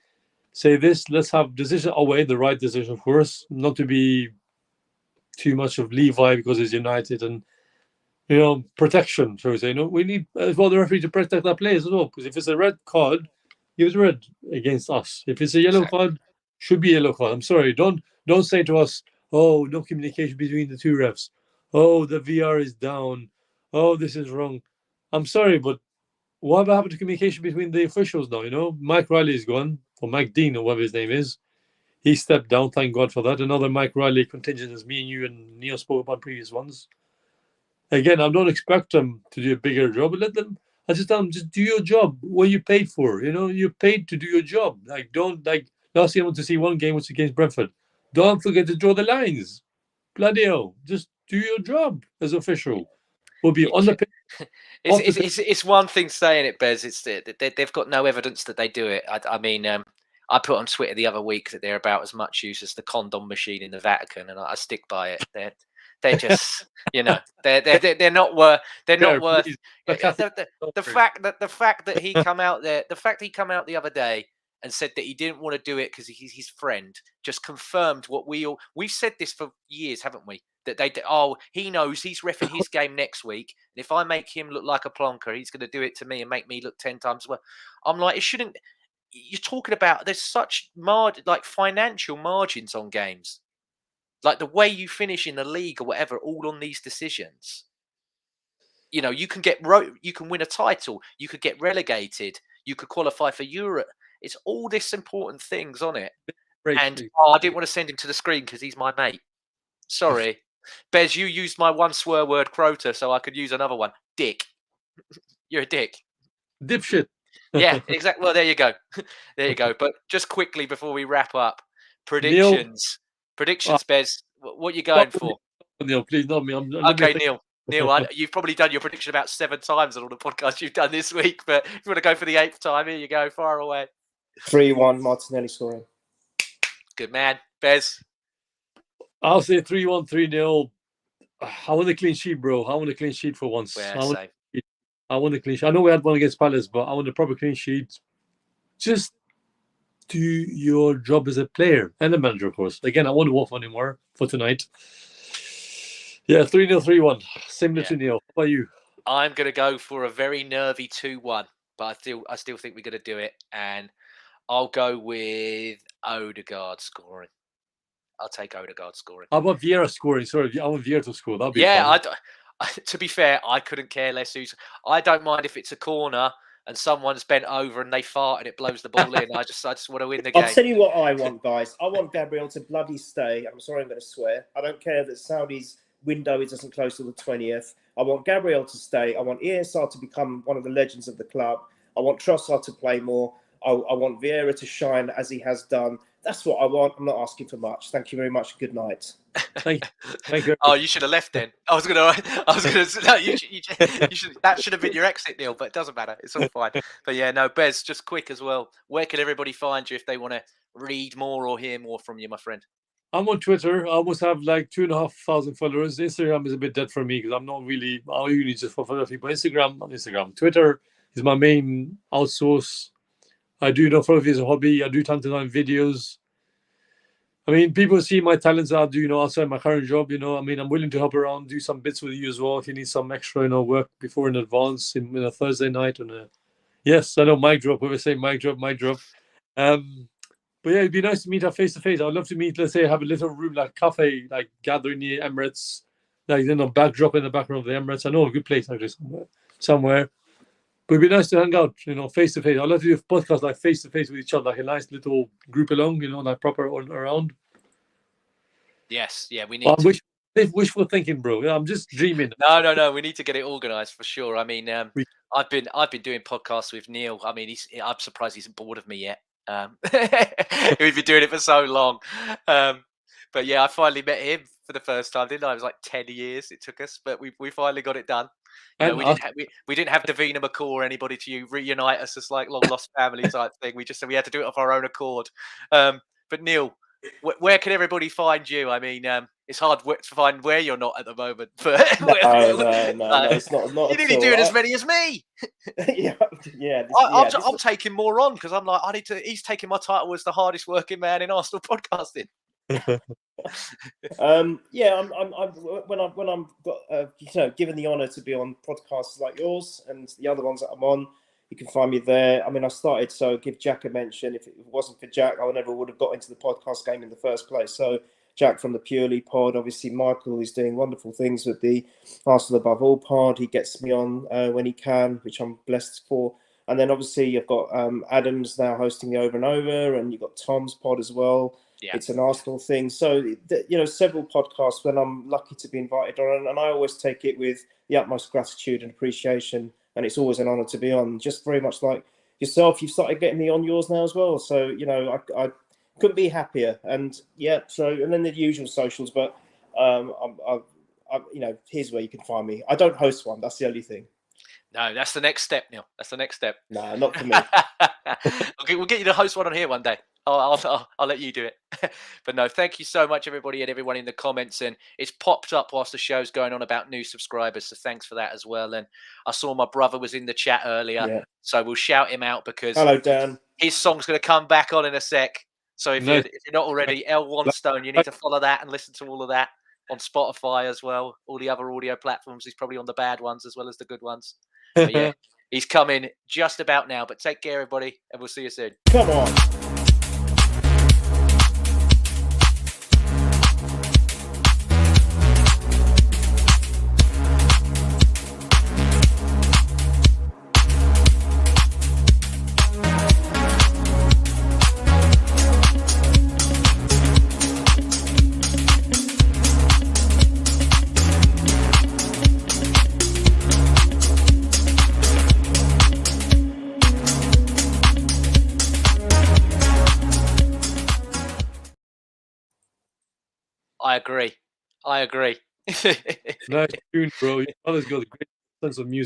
say this, let's have decision away, the right decision, of course, not to be too much of Levi because it's United, and protection, shall we say. We need as well the referee to protect our players as well, because if it's a red card, give us red against us. If it's a yellow card, should be a yellow card. I'm sorry, don't say to us, Oh, no communication between the two refs. Oh, the VR is down. Oh, this is wrong. I'm sorry, but what happened to communication between the officials now? Mike Riley is gone, or Mike Dean, or whatever his name is. He stepped down. Thank God for that. Another Mike Riley contingent, as me and you and Neil spoke about previous ones. Again, I don't expect them to do a bigger job, but let them. I just tell them, just do your job. What you paid for, you're paid to do your job. Don't last year I went to see one game was against Brentford. Don't forget to draw the lines. Bloody hell, just do your job as official. We'll be on the pitch. It's one thing saying it, Bez. It's they've got no evidence that they do it. I mean, I put on Twitter the other week that they're about as much use as the condom machine in the Vatican, and I stick by it. They're just, they're not worth. They're not worth. The fact that he come out there, the fact he come out the other day and said that he didn't want to do it because he's his friend, just confirmed what we've said this for years, haven't we? That he knows he's reffing his game next week, and if I make him look like a plonker, he's going to do it to me and make me look 10 times worse. I'm like, it shouldn't. You're talking about there's such financial margins on games, like the way you finish in the league or whatever, all on these decisions. You can you can win a title, you could get relegated, you could qualify for Europe. It's all this important things on it. And I didn't want to send him to the screen because he's my mate. Sorry. Bez, you used my one swear word quota, so I could use another one. Dick. You're a dick. Dipshit. Yeah, exactly. Well, there you go. There you go. But just quickly before we wrap up, predictions. Predictions, Bez. What are you going for? Neil, please, not me. Okay, Neil. Neil, you've probably done your prediction about 7 times on all the podcasts you've done this week, but if you want to go for the 8th time, here you go. Far away. 3-1, Martinelli scoring. Good man. Bez? I'll say 3-1, 3-0. I want a clean sheet, bro. I want a clean sheet for once. Yeah, I want a clean sheet. I know we had one against Palace, but I want a proper clean sheet. Just do your job as a player and a manager, of course. Again, I won't wolf anymore for tonight. Yeah, 3-0, 3-1. Similar to Neil. How about you? I'm going to go for a very nervy 2-1, but I still think we're going to do it. And I'll go with Odegaard scoring. I'll take Odegaard scoring. How about Vieira scoring? Sorry, I want Vieira to score. That'll be fun. To be fair, I couldn't care less I don't mind if it's a corner and someone's bent over and they fart and it blows the ball in. I just want to win the game. I'll tell you what I want, guys. I want Gabriel to bloody stay. I'm sorry, I'm going to swear. I don't care that Saudi's window doesn't close till the 20th. I want Gabriel to stay. I want ESR to become one of the legends of the club. I want Trossard to play more. I want Vieira to shine as he has done. That's what I want. I'm not asking for much. Thank you very much. Good night. Thank you. Oh, you should have left then. I was gonna. No, you should. That should have been your exit, Neil. But it doesn't matter. It's all fine. But yeah, no, Bez, just quick as well. Where can everybody find you if they want to read more or hear more from you, my friend? I'm on Twitter. I almost have like 2,500 followers. Instagram is a bit dead for me because I'm not really. I usually just follow people. Instagram. Twitter is my main outsource. I do photography as a hobby. I do time to time videos. I mean, people see my talents I do, outside my current job. I mean, I'm willing to help around, do some bits with you as well if you need some extra, work before in advance in a Thursday night. Yes, I know, mic drop. Whoever say mic drop. But yeah, it'd be nice to meet her face to face. I'd love to meet, let's say, have a little room like cafe, like gathering near Emirates, like backdrop in the background of the Emirates. I know a good place actually somewhere. But it'd be nice to hang out, face to face. I'd love to do a podcast like face to face with each other, like a nice little group along, like proper around. Yes, yeah, we need. Wishful thinking, bro. I'm just dreaming. No. We need to get it organised for sure. I mean, I've been doing podcasts with Neil. I mean, I'm surprised he's bored of me yet. We've been doing it for so long. But yeah, I finally met him for the first time, didn't I? It was like 10 years it took us, but we finally got it done. We didn't have Davina McCall or anybody to reunite us as like long lost family type thing. We had to do it of our own accord. But Neil, where can everybody find you? I mean, it's hard to find where you're not at the moment. But no, it's not. You're nearly doing as many as me. yeah. I'm taking more on because I'm like, he's taking my title as the hardest working man in Arsenal podcasting. I'm given the honour to be on podcasts like yours and the other ones that I'm on, you can find me there. I mean, I started, so give Jack a mention. If it wasn't for Jack, I never would have got into the podcast game in the first place. So Jack from the Purely pod. Obviously, Michael is doing wonderful things with the Arsenal Above All pod. He gets me on when he can, which I'm blessed for. And then obviously you've got Adams now hosting the Over and Over, and you've got Tom's pod as well. Yeah. It's an Arsenal thing. So, several podcasts when I'm lucky to be invited on, and I always take it with the utmost gratitude and appreciation. And it's always an honour to be on. Just very much like yourself, you've started getting me on yours now as well. So, I couldn't be happier. And and then the usual socials, but here's where you can find me. I don't host one. That's the only thing. No, that's the next step, Neil. That's the next step. No, not for me. Okay, we'll get you to host one on here one day. I'll let you do it. But no, thank you so much, everybody, and everyone in the comments. And it's popped up whilst the show's going on about new subscribers. So thanks for that as well. And I saw my brother was in the chat earlier. So we'll shout him out because hello, Dan. His song's going to come back on in a sec. So if you're not already, L1 Stone, you need to follow that and listen to all of that on Spotify as well. All the other audio platforms. He's probably on the bad ones as well as the good ones. But yeah, he's coming just about now. But take care, everybody, and we'll see you soon. Come on. I agree. Nice tune, bro. Your brother's got a great sense of music.